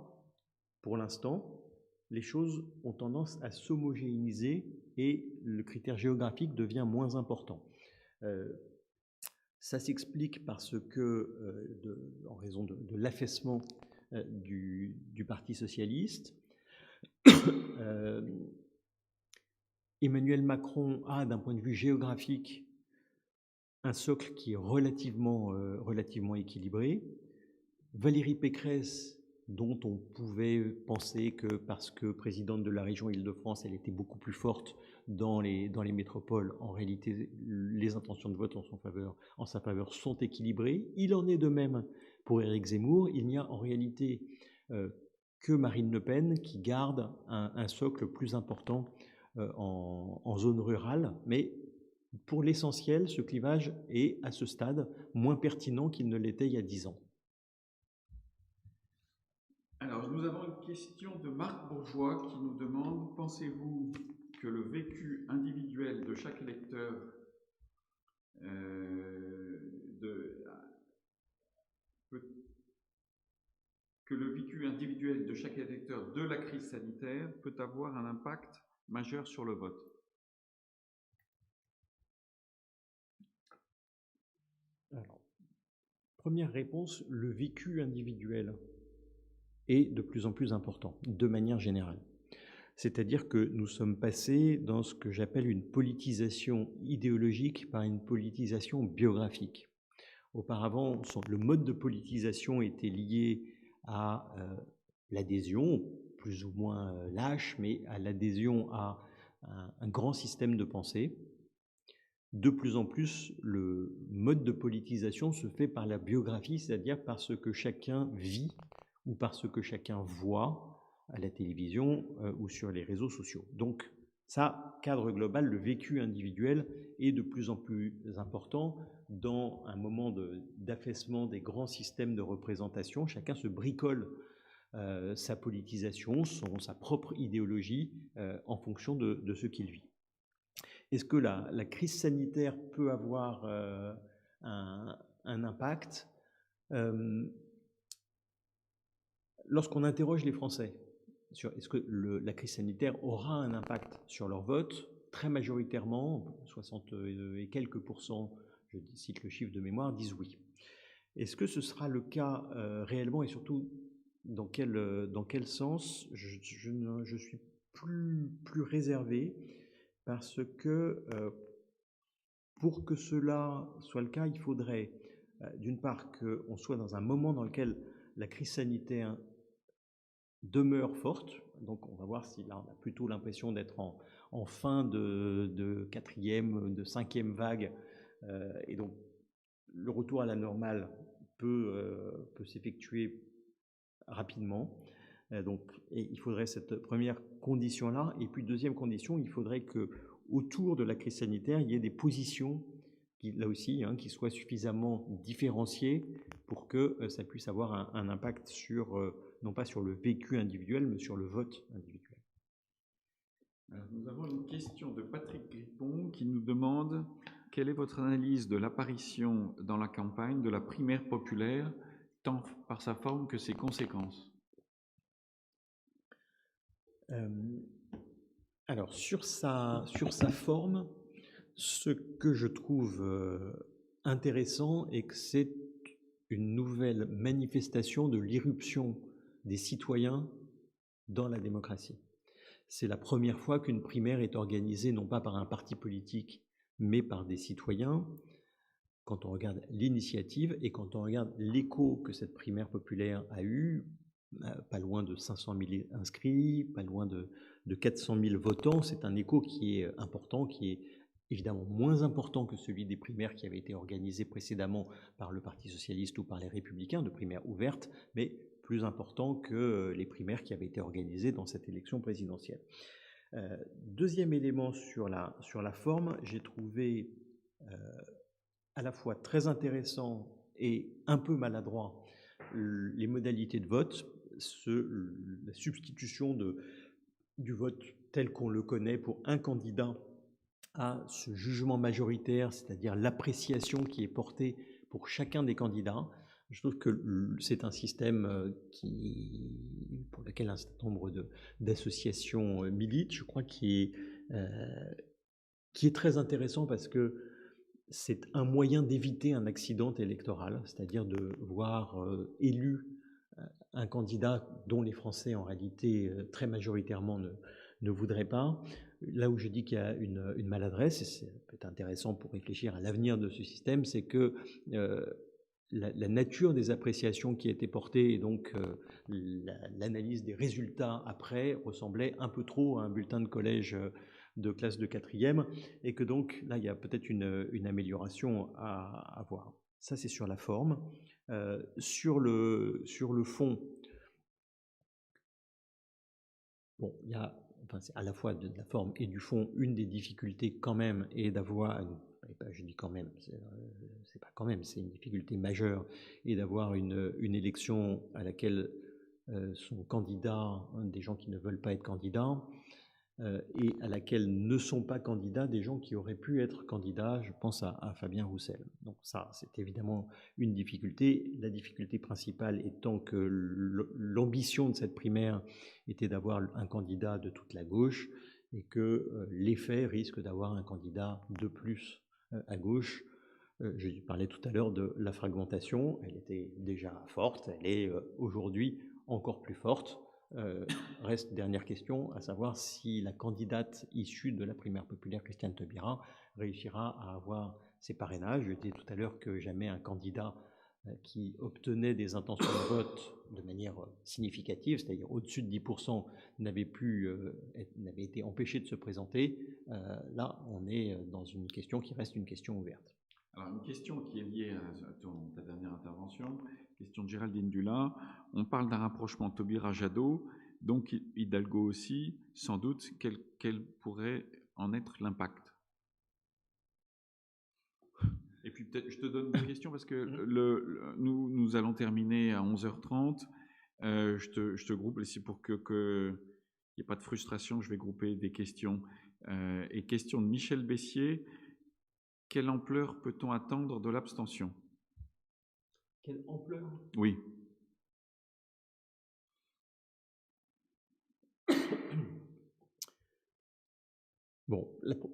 pour l'instant, les choses ont tendance à s'homogénéiser et le critère géographique devient moins important. Ça s'explique parce que, en raison de l'affaissement du Parti socialiste, Emmanuel Macron a, d'un point de vue géographique, un socle qui est relativement équilibré. Valérie Pécresse, dont on pouvait penser que parce que présidente de la région Île-de-France, elle était beaucoup plus forte dans les métropoles, en réalité, les intentions de vote en sa faveur sont équilibrées. Il en est de même pour Éric Zemmour. Il n'y a en réalité que Marine Le Pen qui garde un socle plus important en zone rurale, mais pour l'essentiel, ce clivage est à ce stade moins pertinent qu'il ne l'était il y a 10 ans. Alors, nous avons une question de Marc Bourgeois qui nous demande: pensez-vous que le vécu individuel de chaque électeur de la crise sanitaire peut avoir un impact majeur sur le vote? Alors, première réponse, le vécu individuel est de plus en plus important, de manière générale. C'est-à-dire que nous sommes passés dans ce que j'appelle une politisation idéologique par une politisation biographique. Auparavant, le mode de politisation était lié à l'adhésion, plus ou moins lâche, mais à l'adhésion à un grand système de pensée. De plus en plus, le mode de politisation se fait par la biographie, c'est-à-dire par ce que chacun vit ou par ce que chacun voit à la télévision ou sur les réseaux sociaux. Donc, ça, cadre global, le vécu individuel est de plus en plus important dans un moment d'affaissement des grands systèmes de représentation. Chacun se bricole sa politisation, sa propre idéologie en fonction de ce qu'il vit. Est-ce que la crise sanitaire peut avoir un impact? Lorsqu'on interroge les Français sur est-ce que la crise sanitaire aura un impact sur leur vote, très majoritairement, 60 et quelques pourcents, je cite le chiffre de mémoire, disent oui. Est-ce que ce sera le cas réellement et surtout dans quel sens? Je suis plus réservé parce que pour que cela soit le cas, il faudrait d'une part qu'on soit dans un moment dans lequel la crise sanitaire demeure forte. Donc on va voir si là on a plutôt l'impression d'être en fin de quatrième, de cinquième vague. Et donc le retour à la normale peut s'effectuer rapidement. Et il faudrait cette première condition-là. Et puis deuxième condition, il faudrait que autour de la crise sanitaire, il y ait des positions qui, là aussi, qui soient suffisamment différenciées pour que ça puisse avoir un impact sur, non pas sur le vécu individuel, mais sur le vote individuel. Alors, nous avons une question de Patrick Grippon qui nous demande quelle est votre analyse de l'apparition dans la campagne de la primaire populaire, tant par sa forme que ses conséquences? Alors, sur sa forme, ce que je trouve intéressant est que c'est une nouvelle manifestation de l'irruption des citoyens dans la démocratie. C'est la première fois qu'une primaire est organisée non pas par un parti politique, mais par des citoyens. Quand on regarde l'initiative et quand on regarde l'écho que cette primaire populaire a eu, pas loin de 500 000 inscrits, pas loin de 400 000 votants, c'est un écho qui est important, qui est évidemment moins important que celui des primaires qui avaient été organisées précédemment par le Parti socialiste ou par les Républicains, de primaires ouvertes, mais plus important que les primaires qui avaient été organisées dans cette élection présidentielle. Deuxième élément sur la forme, j'ai trouvé à la fois très intéressant et un peu maladroit les modalités de vote, la substitution du vote tel qu'on le connaît pour un candidat à ce jugement majoritaire, c'est-à-dire l'appréciation qui est portée pour chacun des candidats. Je trouve que c'est un système pour lequel un certain nombre d'associations militent. Je crois qui est très intéressant parce que c'est un moyen d'éviter un accident électoral, c'est-à-dire de voir élu un candidat dont les Français en réalité très majoritairement ne voudraient pas. Là où je dis qu'il y a une maladresse, et c'est peut-être intéressant pour réfléchir à l'avenir de ce système, c'est que la nature des appréciations qui étaient portées et donc l'analyse des résultats après ressemblait un peu trop à un bulletin de collège de classe de quatrième, et que donc là il y a peut-être une amélioration à avoir. Ça c'est sur la forme. Sur le fond, bon, il y a, enfin, c'est à la fois de la forme et du fond, une des difficultés quand même est d'avoir, je dis quand même, c'est pas quand même, c'est une difficulté majeure, et d'avoir une élection à laquelle sont candidats des gens qui ne veulent pas être candidats, et à laquelle ne sont pas candidats des gens qui auraient pu être candidats, je pense à Fabien Roussel. Donc ça, c'est évidemment une difficulté. La difficulté principale étant que l'ambition de cette primaire était d'avoir un candidat de toute la gauche, et que l'effet risque d'avoir un candidat de plus à gauche. Je parlais tout à l'heure de la fragmentation, elle était déjà forte, elle est aujourd'hui encore plus forte. Reste dernière question, à savoir si la candidate issue de la primaire populaire, Christiane Taubira, réussira à avoir ses parrainages. Je disais tout à l'heure que jamais un candidat qui obtenait des intentions de vote de manière significative, c'est-à-dire au-dessus de 10%, n'avait été empêché de se présenter. Là, on est dans une question qui reste une question ouverte. Alors, une question qui est liée à ta dernière intervention, question de Géraldine Dulin. On parle d'un rapprochement Taubira-Jadot, donc Hidalgo aussi, sans doute, quel pourrait en être l'impact? Et puis peut-être, je te donne une question parce que nous allons terminer à 11h30. je te groupe, et c'est pour qu'il n'y ait pas de frustration, je vais grouper des questions. Et question de Michel Bessier, quelle ampleur peut-on attendre de l'abstention? Quelle ampleur? Oui. Bon,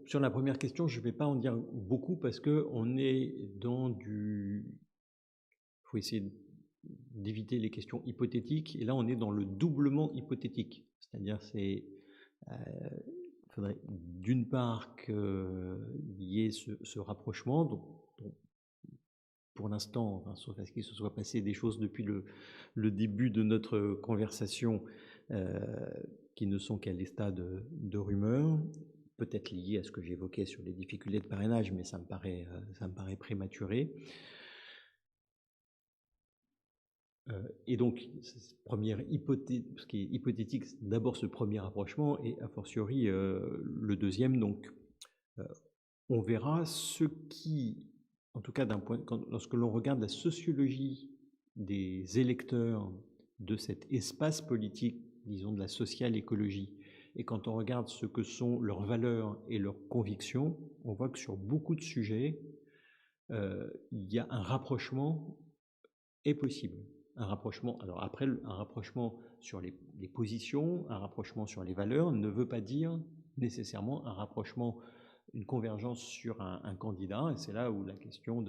sur la première question, je ne vais pas en dire beaucoup parce qu'on est dans du... Il faut essayer d'éviter les questions hypothétiques, et là on est dans le doublement hypothétique. C'est-à-dire il faudrait d'une part qu'il y ait ce rapprochement, donc pour l'instant, enfin, sauf à ce qu'il se soit passé des choses depuis le début de notre conversation qui ne sont qu'à des stades de rumeurs, peut-être liées à ce que j'évoquais sur les difficultés de parrainage, mais ça me paraît prématuré. Et donc, ce qui est hypothétique, c'est d'abord ce premier rapprochement, et a fortiori le deuxième. Donc, on verra ce qui, en tout cas lorsque l'on regarde la sociologie des électeurs de cet espace politique, disons de la social écologie, et quand on regarde ce que sont leurs valeurs et leurs convictions, on voit que sur beaucoup de sujets, il y a un rapprochement est possible. Un rapprochement, alors après, un rapprochement sur les positions, un rapprochement sur les valeurs ne veut pas dire nécessairement un rapprochement, une convergence sur un candidat. Et c'est là où la question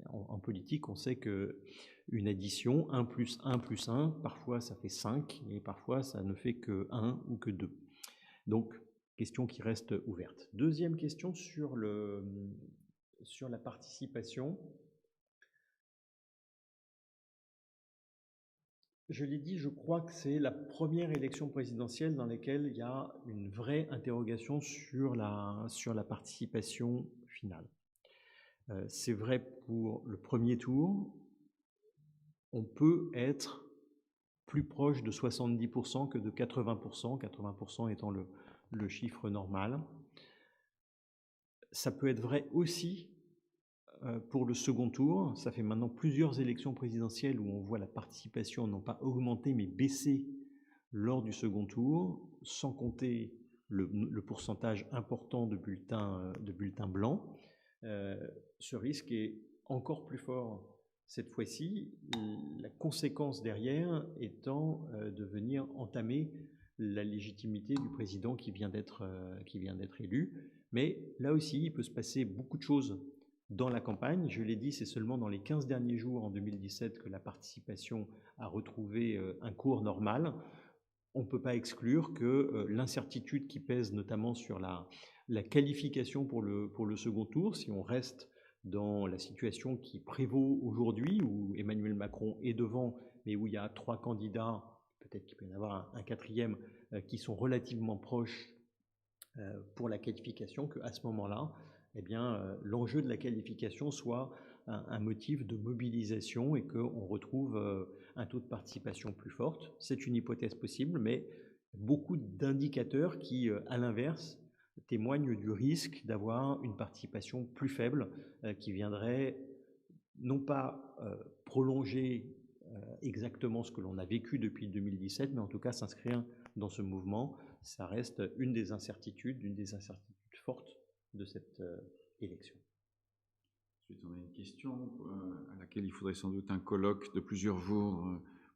en politique, on sait qu'une addition, 1 plus 1 plus 1, parfois ça fait 5, et parfois ça ne fait que 1 ou que 2. Donc, question qui reste ouverte. Deuxième question sur la participation. Je l'ai dit, je crois que c'est la première élection présidentielle dans laquelle il y a une vraie interrogation sur la participation finale. C'est vrai pour le premier tour, on peut être plus proche de 70% que de 80%, 80% étant le chiffre normal. Ça peut être vrai aussi pour le second tour. Ça fait maintenant plusieurs élections présidentielles où on voit la participation non pas augmenter mais baisser lors du second tour, sans compter le pourcentage important de bulletins blancs. Ce risque est encore plus fort cette fois-ci, la conséquence derrière étant de venir entamer la légitimité du président qui vient d'être élu. Mais là aussi, il peut se passer beaucoup de choses dans la campagne. Je l'ai dit, c'est seulement dans les 15 derniers jours en 2017 que la participation a retrouvé un cours normal. On ne peut pas exclure que l'incertitude qui pèse notamment sur la qualification pour le second tour, si on reste dans la situation qui prévaut aujourd'hui, où Emmanuel Macron est devant, mais où il y a 3 candidats, peut-être qu'il peut y en avoir un quatrième, qui sont relativement proches pour la qualification, qu'à ce moment-là, eh bien, l'enjeu de la qualification soit un motif de mobilisation et qu'on retrouve un taux de participation plus forte. C'est une hypothèse possible, mais beaucoup d'indicateurs qui, à l'inverse, témoignent du risque d'avoir une participation plus faible qui viendrait non pas prolonger exactement ce que l'on a vécu depuis 2017, mais en tout cas s'inscrire dans ce mouvement. Ça reste une des incertitudes fortes de cette élection. Ensuite, on a une question à laquelle il faudrait sans doute un colloque de plusieurs jours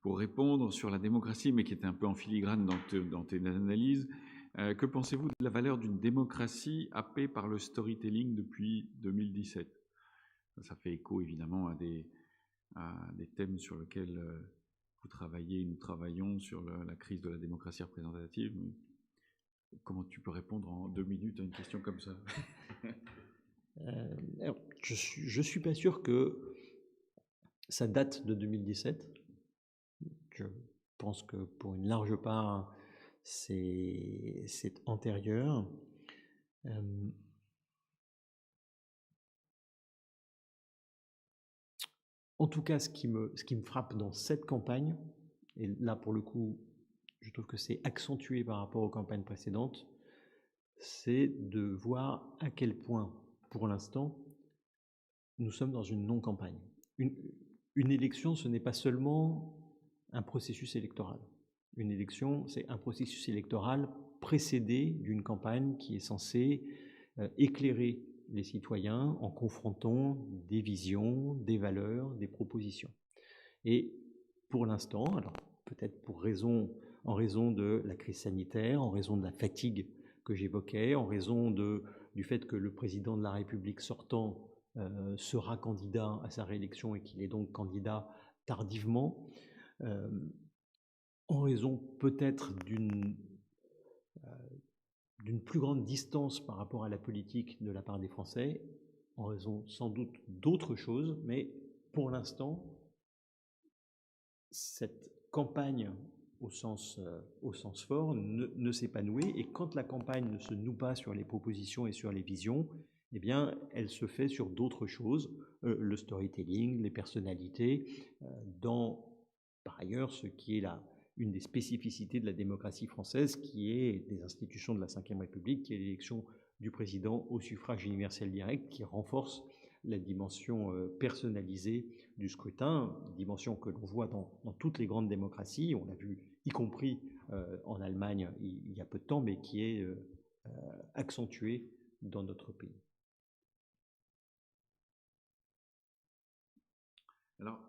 pour répondre sur la démocratie, mais qui était un peu en filigrane dans tes analyses. Que pensez-vous de la valeur d'une démocratie happée par le storytelling depuis 2017 ? Ça fait écho évidemment à des thèmes sur lesquels vous travaillez et nous travaillons sur la crise de la démocratie représentative. Comment tu peux répondre en 2 minutes à une question comme ça ? Alors, je suis pas sûr que ça date de 2017. Je pense que pour une large part, c'est antérieur. En tout cas, ce qui me frappe dans cette campagne, et là pour le coup, je trouve que c'est accentué par rapport aux campagnes précédentes, c'est de voir à quel point, pour l'instant, nous sommes dans une non-campagne. Une élection, ce n'est pas seulement un processus électoral. Une élection, c'est un processus électoral précédé d'une campagne qui est censée éclairer les citoyens en confrontant des visions, des valeurs, des propositions. Et pour l'instant, alors peut-être en raison de la crise sanitaire, en raison de la fatigue que j'évoquais, en raison du fait que le président de la République sortant sera candidat à sa réélection et qu'il est donc candidat tardivement, en raison peut-être d'une plus grande distance par rapport à la politique de la part des Français, en raison sans doute d'autres choses, mais pour l'instant, cette campagne au sens fort ne s'est pas nouée, et quand la campagne ne se noue pas sur les propositions et sur les visions, eh bien, elle se fait sur d'autres choses, le storytelling, les personnalités, par ailleurs, ce qui est une des spécificités de la démocratie française, qui est des institutions de la Ve République, qui est l'élection du président au suffrage universel direct, qui renforce la dimension personnalisée du scrutin, dimension que l'on voit dans toutes les grandes démocraties. On l'a vu, y compris en Allemagne il y a peu de temps, mais qui est accentuée dans notre pays. Alors,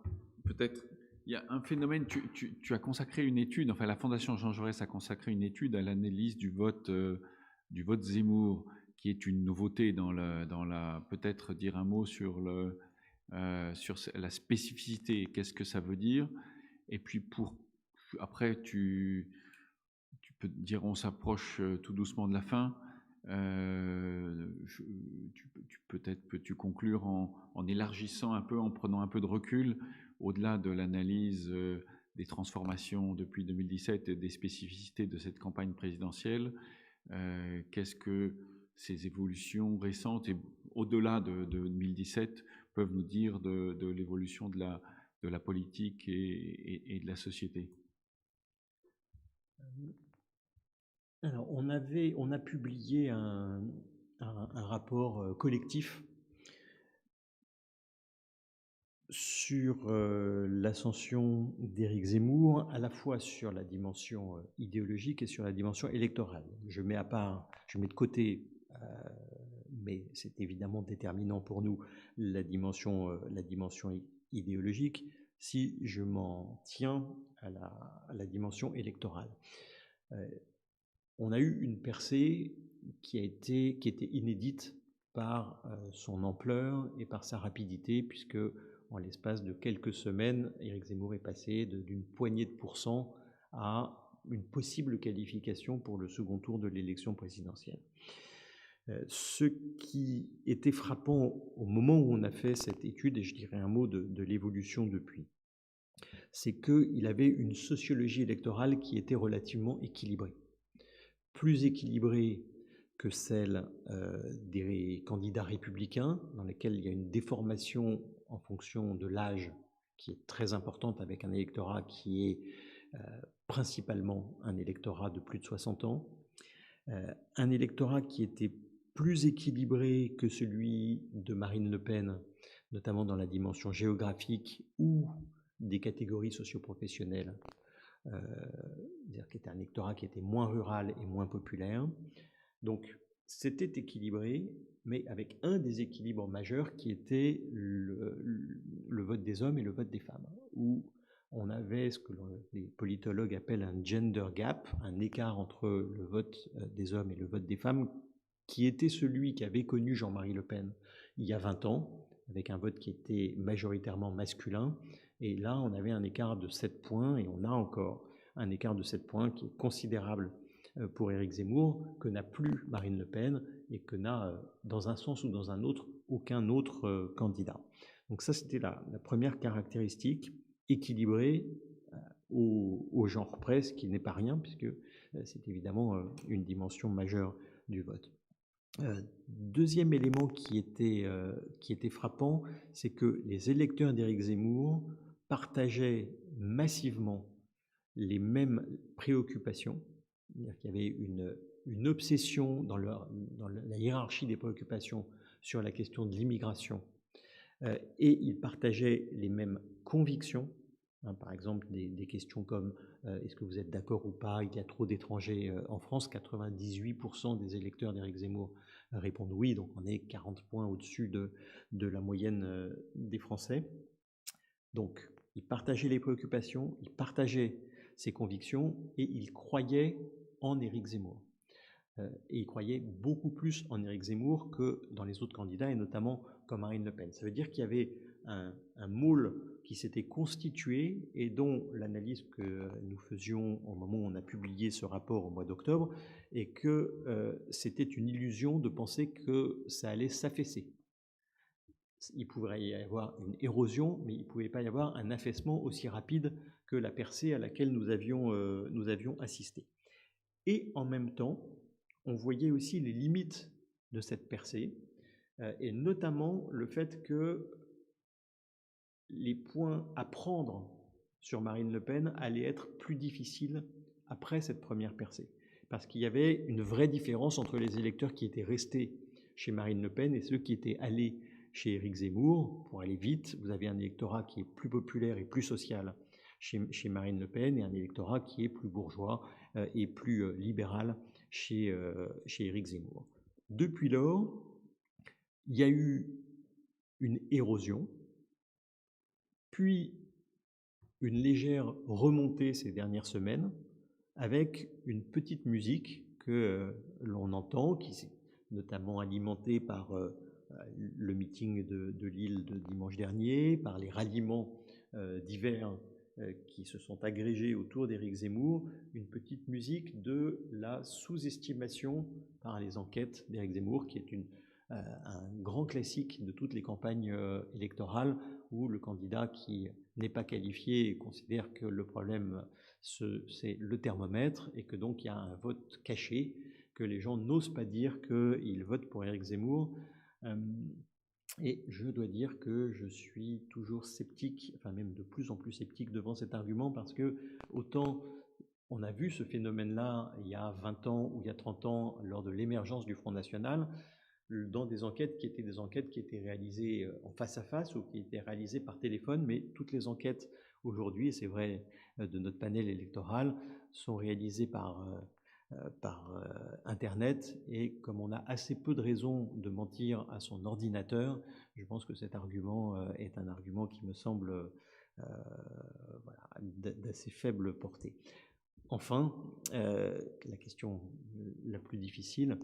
peut-être, il y a un phénomène, tu as consacré une étude, enfin la Fondation Jean Jaurès a consacré une étude à l'analyse du vote Zemmour, qui est une nouveauté peut-être dire un mot sur la spécificité, qu'est-ce que ça veut dire, et puis après tu peux dire, on s'approche tout doucement de la fin, peut-être peux-tu conclure en élargissant un peu, en prenant un peu de recul, au-delà de l'analyse des transformations depuis 2017 et des spécificités de cette campagne présidentielle. Qu'est-ce que ces évolutions récentes et au-delà de 2017 peuvent nous dire de l'évolution de la politique et de la société? Alors, on a publié un rapport collectif sur l'ascension d'Éric Zemmour, à la fois sur la dimension idéologique et sur la dimension électorale. Je mets de côté, mais c'est évidemment déterminant pour nous, la dimension idéologique, si je m'en tiens à la dimension électorale. On a eu une percée qui était inédite par son ampleur et par sa rapidité, puisque en l'espace de quelques semaines, Éric Zemmour est passé d'une poignée de pourcents à une possible qualification pour le second tour de l'élection présidentielle. Ce qui était frappant au moment où on a fait cette étude, et je dirais un mot de l'évolution depuis, c'est qu'il avait une sociologie électorale qui était relativement équilibrée. Plus équilibrée que celle des candidats républicains, dans lesquels il y a une déformation en fonction de l'âge qui est très importante, avec un électorat qui est principalement un électorat de plus de 60 ans, un électorat qui était plus équilibré que celui de Marine Le Pen, notamment dans la dimension géographique ou des catégories socioprofessionnelles, c'est-à-dire qui était un électorat qui était moins rural et moins populaire. Donc, c'était équilibré, mais avec un déséquilibre majeur qui était le vote des hommes et le vote des femmes, où on avait ce que les politologues appellent un gender gap, un écart entre le vote des hommes et le vote des femmes, qui était celui qu'avait connu Jean-Marie Le Pen il y a 20 ans, avec un vote qui était majoritairement masculin. Et là, on avait un écart de 7 points, et on a encore un écart de 7 points qui est considérable pour Éric Zemmour, que n'a plus Marine Le Pen et que n'a, dans un sens ou dans un autre, aucun autre candidat. Donc ça, c'était la première caractéristique, équilibrée au genre près, ce qui n'est pas rien, puisque c'est évidemment une dimension majeure du vote. Deuxième élément qui était frappant, c'est que les électeurs d'Éric Zemmour partageaient massivement les mêmes préoccupations. C'est-à-dire qu'il y avait une obsession dans la hiérarchie des préoccupations sur la question de l'immigration, et ils partageaient les mêmes convictions Par exemple, des questions comme est-ce que vous êtes d'accord ou pas, il y a trop d'étrangers en France. 98% des électeurs d'Éric Zemmour répondent oui, donc on est 40 points au-dessus de la moyenne des Français. Donc, il partageait les préoccupations, il partageait ses convictions et il croyait en Éric Zemmour. Et il croyait beaucoup plus en Éric Zemmour que dans les autres candidats, et notamment comme Marine Le Pen. Ça veut dire qu'il y avait un moule qui s'était constitué et dont l'analyse que nous faisions au moment où on a publié ce rapport au mois d'octobre est que c'était une illusion de penser que ça allait s'affaisser. Il pourrait y avoir une érosion, mais il ne pouvait pas y avoir un affaissement aussi rapide que la percée à laquelle nous avions assisté. Et en même temps, on voyait aussi les limites de cette percée, et notamment le fait que les points à prendre sur Marine Le Pen allaient être plus difficiles après cette première percée. Parce qu'il y avait une vraie différence entre les électeurs qui étaient restés chez Marine Le Pen et ceux qui étaient allés chez Éric Zemmour. Pour aller vite, vous avez un électorat qui est plus populaire et plus social chez Marine Le Pen et un électorat qui est plus bourgeois et plus libéral chez Éric Zemmour. Depuis lors, il y a eu une érosion, puis une légère remontée ces dernières semaines, avec une petite musique que l'on entend, qui est notamment alimentée par le meeting de Lille de dimanche dernier, par les ralliements divers qui se sont agrégés autour d'Éric Zemmour, une petite musique de la sous-estimation par les enquêtes d'Éric Zemmour, qui est un grand classique de toutes les campagnes électorales, où le candidat qui n'est pas qualifié considère que le problème, c'est le thermomètre, et que donc il y a un vote caché, que les gens n'osent pas dire qu'ils votent pour Éric Zemmour. Et je dois dire que je suis toujours sceptique, enfin même de plus en plus sceptique devant cet argument, parce que autant on a vu ce phénomène-là il y a 20 ans ou il y a 30 ans lors de l'émergence du Front National, dans des enquêtes qui étaient réalisées en face à face ou qui étaient réalisées par téléphone, mais toutes les enquêtes aujourd'hui, et c'est vrai de notre panel électoral, sont réalisées par Internet, et comme on a assez peu de raisons de mentir à son ordinateur, je pense que cet argument est un argument qui me semble d'assez faible portée. Enfin, la question la plus difficile,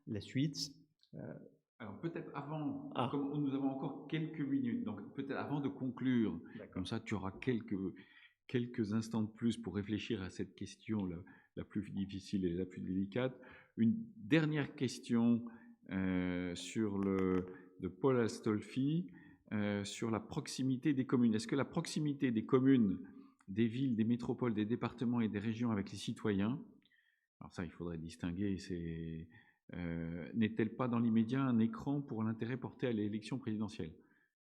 la suite. Alors peut-être avant, comme nous avons encore quelques minutes, donc peut-être avant de conclure, comme ça tu auras quelques instants de plus pour réfléchir à cette question la plus difficile et la plus délicate. Une dernière question de Paul Astolfi sur la proximité des communes. Est-ce que la proximité des communes, des villes, des métropoles, des départements et des régions avec les citoyens, alors ça il faudrait distinguer, n'est-elle pas dans l'immédiat un écran pour l'intérêt porté à l'élection présidentielle?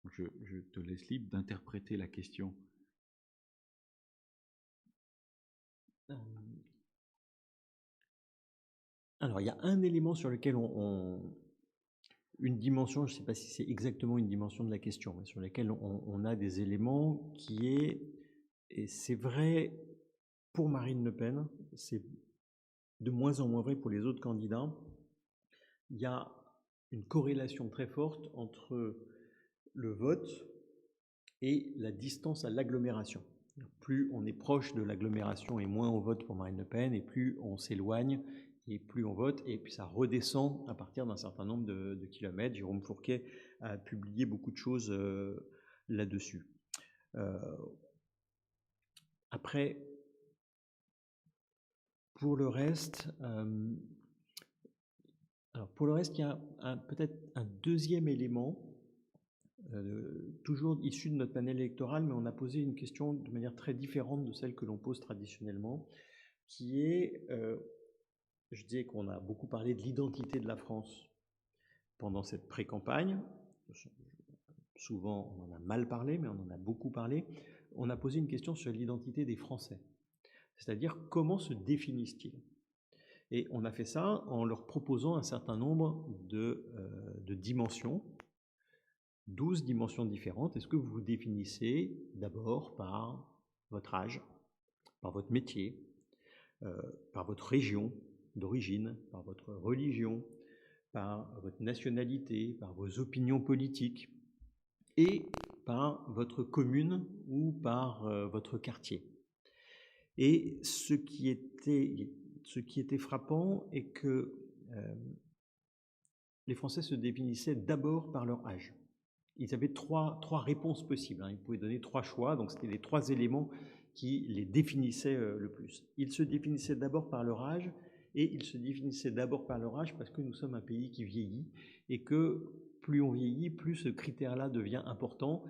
Je te laisse libre d'interpréter la question. Alors, il y a un élément sur lequel une dimension, je ne sais pas si c'est exactement une dimension de la question, mais sur laquelle on a des éléments qui est, et c'est vrai pour Marine Le Pen, c'est de moins en moins vrai pour les autres candidats, il y a une corrélation très forte entre le vote et la distance à l'agglomération. Plus on est proche de l'agglomération et moins on vote pour Marine Le Pen, et plus on s'éloigne et plus on vote, et puis ça redescend à partir d'un certain nombre de kilomètres. Jérôme Fourquet a publié beaucoup de choses là-dessus. Après, pour le reste, il y a peut-être un deuxième élément, toujours issu de notre panel électoral, mais on a posé une question de manière très différente de celle que l'on pose traditionnellement, qui est, je disais qu'on a beaucoup parlé de l'identité de la France pendant cette pré-campagne. Souvent, on en a mal parlé, mais on en a beaucoup parlé. On a posé une question sur l'identité des Français, c'est-à-dire comment se définissent-ils? Et on a fait ça en leur proposant un certain nombre de dimensions, 12 dimensions différentes. Est-ce que vous vous définissez d'abord par votre âge, par votre métier, par votre région d'origine, par votre religion, par votre nationalité, par vos opinions politiques et par votre commune ou par votre quartier. Et ce qui était frappant est que les Français se définissaient d'abord par leur âge. Ils avaient trois réponses possibles, Ils pouvaient donner 3 choix, donc c'était les 3 éléments qui les définissaient le plus. Ils se définissaient d'abord par leur âge, et ils se définissaient d'abord par leur âge parce que nous sommes un pays qui vieillit, et que plus on vieillit, plus ce critère-là devient important.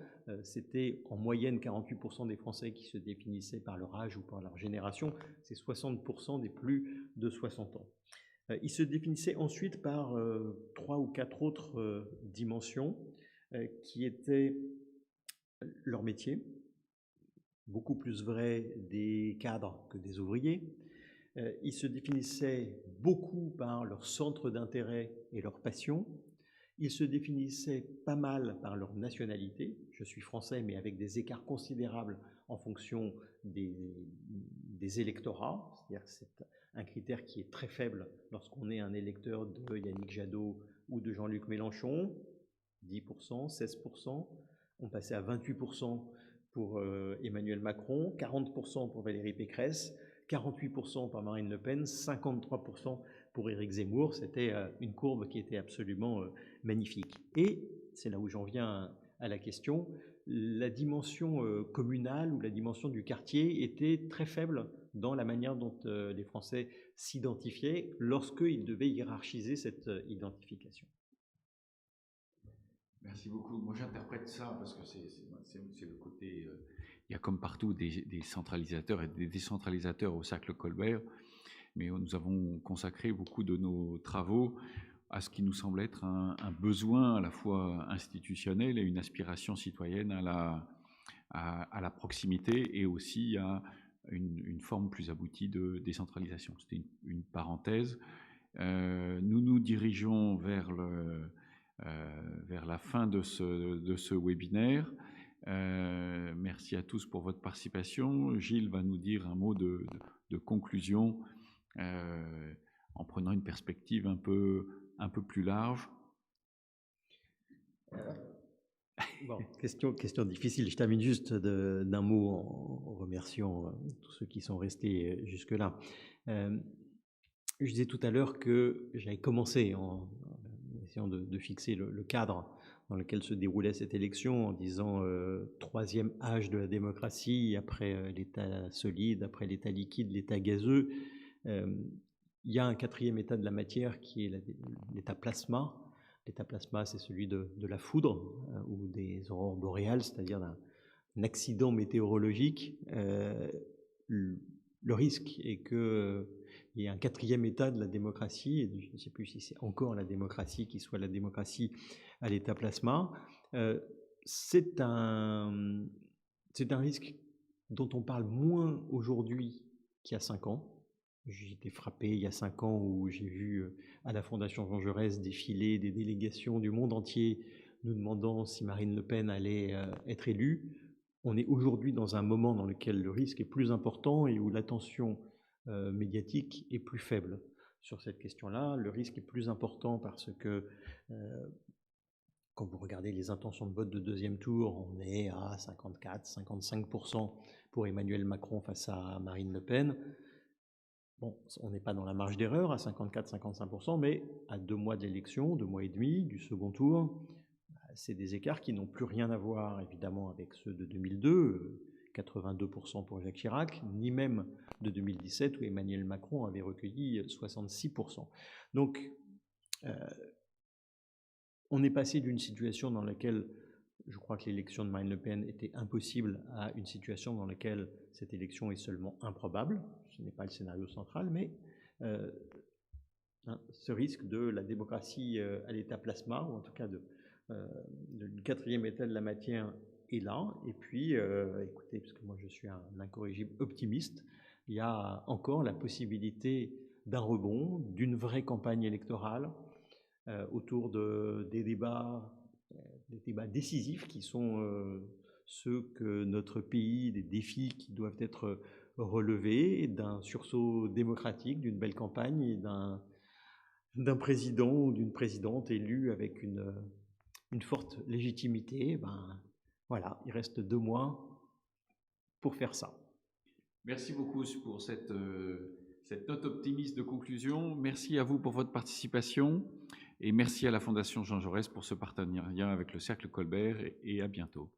C'était en moyenne 48% des Français qui se définissaient par leur âge ou par leur génération, c'est 60% des plus de 60 ans. Ils se définissaient ensuite par 3 ou 4 autres dimensions qui étaient leur métier, beaucoup plus vrai des cadres que des ouvriers. Ils se définissaient beaucoup par leur centre d'intérêt et leur passion. Ils se définissaient pas mal par leur nationalité. Je suis français, mais avec des écarts considérables en fonction des électorats. C'est-à-dire que c'est un critère qui est très faible lorsqu'on est un électeur de Yannick Jadot ou de Jean-Luc Mélenchon. 10%, 16%. On passait à 28% pour Emmanuel Macron, 40% pour Valérie Pécresse, 48% pour Marine Le Pen, 53% pour Éric Zemmour. C'était une courbe qui était absolument magnifique. Et c'est là où j'en viens à la question, la dimension communale ou la dimension du quartier était très faible dans la manière dont les Français s'identifiaient lorsqu'ils devaient hiérarchiser cette identification. Merci beaucoup. Moi, j'interprète ça parce que c'est le côté... il y a comme partout des centralisateurs et des décentralisateurs au cercle Colbert, mais nous avons consacré beaucoup de nos travaux à ce qui nous semble être un besoin à la fois institutionnel et une aspiration citoyenne à la proximité et aussi à une forme plus aboutie de décentralisation. C'était une parenthèse. Nous nous dirigeons vers la fin de ce webinaire. Merci à tous pour votre participation. Gilles va nous dire un mot de conclusion en prenant une perspective un peu plus large. Bon, question difficile. Je termine juste d'un mot en remerciant tous ceux qui sont restés jusque-là. Je disais tout à l'heure que j'avais commencé en essayant de fixer le cadre dans lequel se déroulait cette élection, en disant troisième âge de la démocratie, après l'État solide, après l'État liquide, l'État gazeux. Il y a un quatrième état de la matière qui est l'état plasma. L'état plasma, c'est celui de la foudre ou des aurores boréales, c'est-à-dire d'un accident météorologique. Le risque est qu'il y ait un quatrième état de la démocratie, et je ne sais plus si c'est encore la démocratie qui soit la démocratie à l'état plasma. C'est un risque dont on parle moins aujourd'hui qu'il y a 5 ans. J'ai été frappé il y a 5 ans où j'ai vu à la Fondation Jean Jaurès défiler des délégations du monde entier nous demandant si Marine Le Pen allait être élue. On est aujourd'hui dans un moment dans lequel le risque est plus important et où l'attention médiatique est plus faible sur cette question-là. Le risque est plus important parce que quand vous regardez les intentions de vote de deuxième tour, on est à 54-55% pour Emmanuel Macron face à Marine Le Pen. Bon, on n'est pas dans la marge d'erreur à 54-55%, mais à 2 mois de l'élection, 2 mois et demi du second tour, c'est des écarts qui n'ont plus rien à voir évidemment avec ceux de 2002, 82% pour Jacques Chirac, ni même de 2017 où Emmanuel Macron avait recueilli 66%. Donc, on est passé d'une situation dans laquelle je crois que l'élection de Marine Le Pen était impossible à une situation dans laquelle cette élection est seulement improbable. Ce n'est pas le scénario central, mais ce risque de la démocratie à l'état plasma, ou en tout cas du quatrième état de la matière est là. Et puis, écoutez, parce que moi je suis un incorrigible optimiste, il y a encore la possibilité d'un rebond, d'une vraie campagne électorale autour des débats décisifs qui sont ce que notre pays, des défis qui doivent être relevés, d'un sursaut démocratique, d'une belle campagne et d'un président ou d'une présidente élue avec une forte légitimité. Ben, voilà, il reste 2 mois pour faire ça. Merci beaucoup pour cette note optimiste de conclusion. Merci à vous pour votre participation et merci à la Fondation Jean Jaurès pour ce partenariat avec le Cercle Colbert et à bientôt.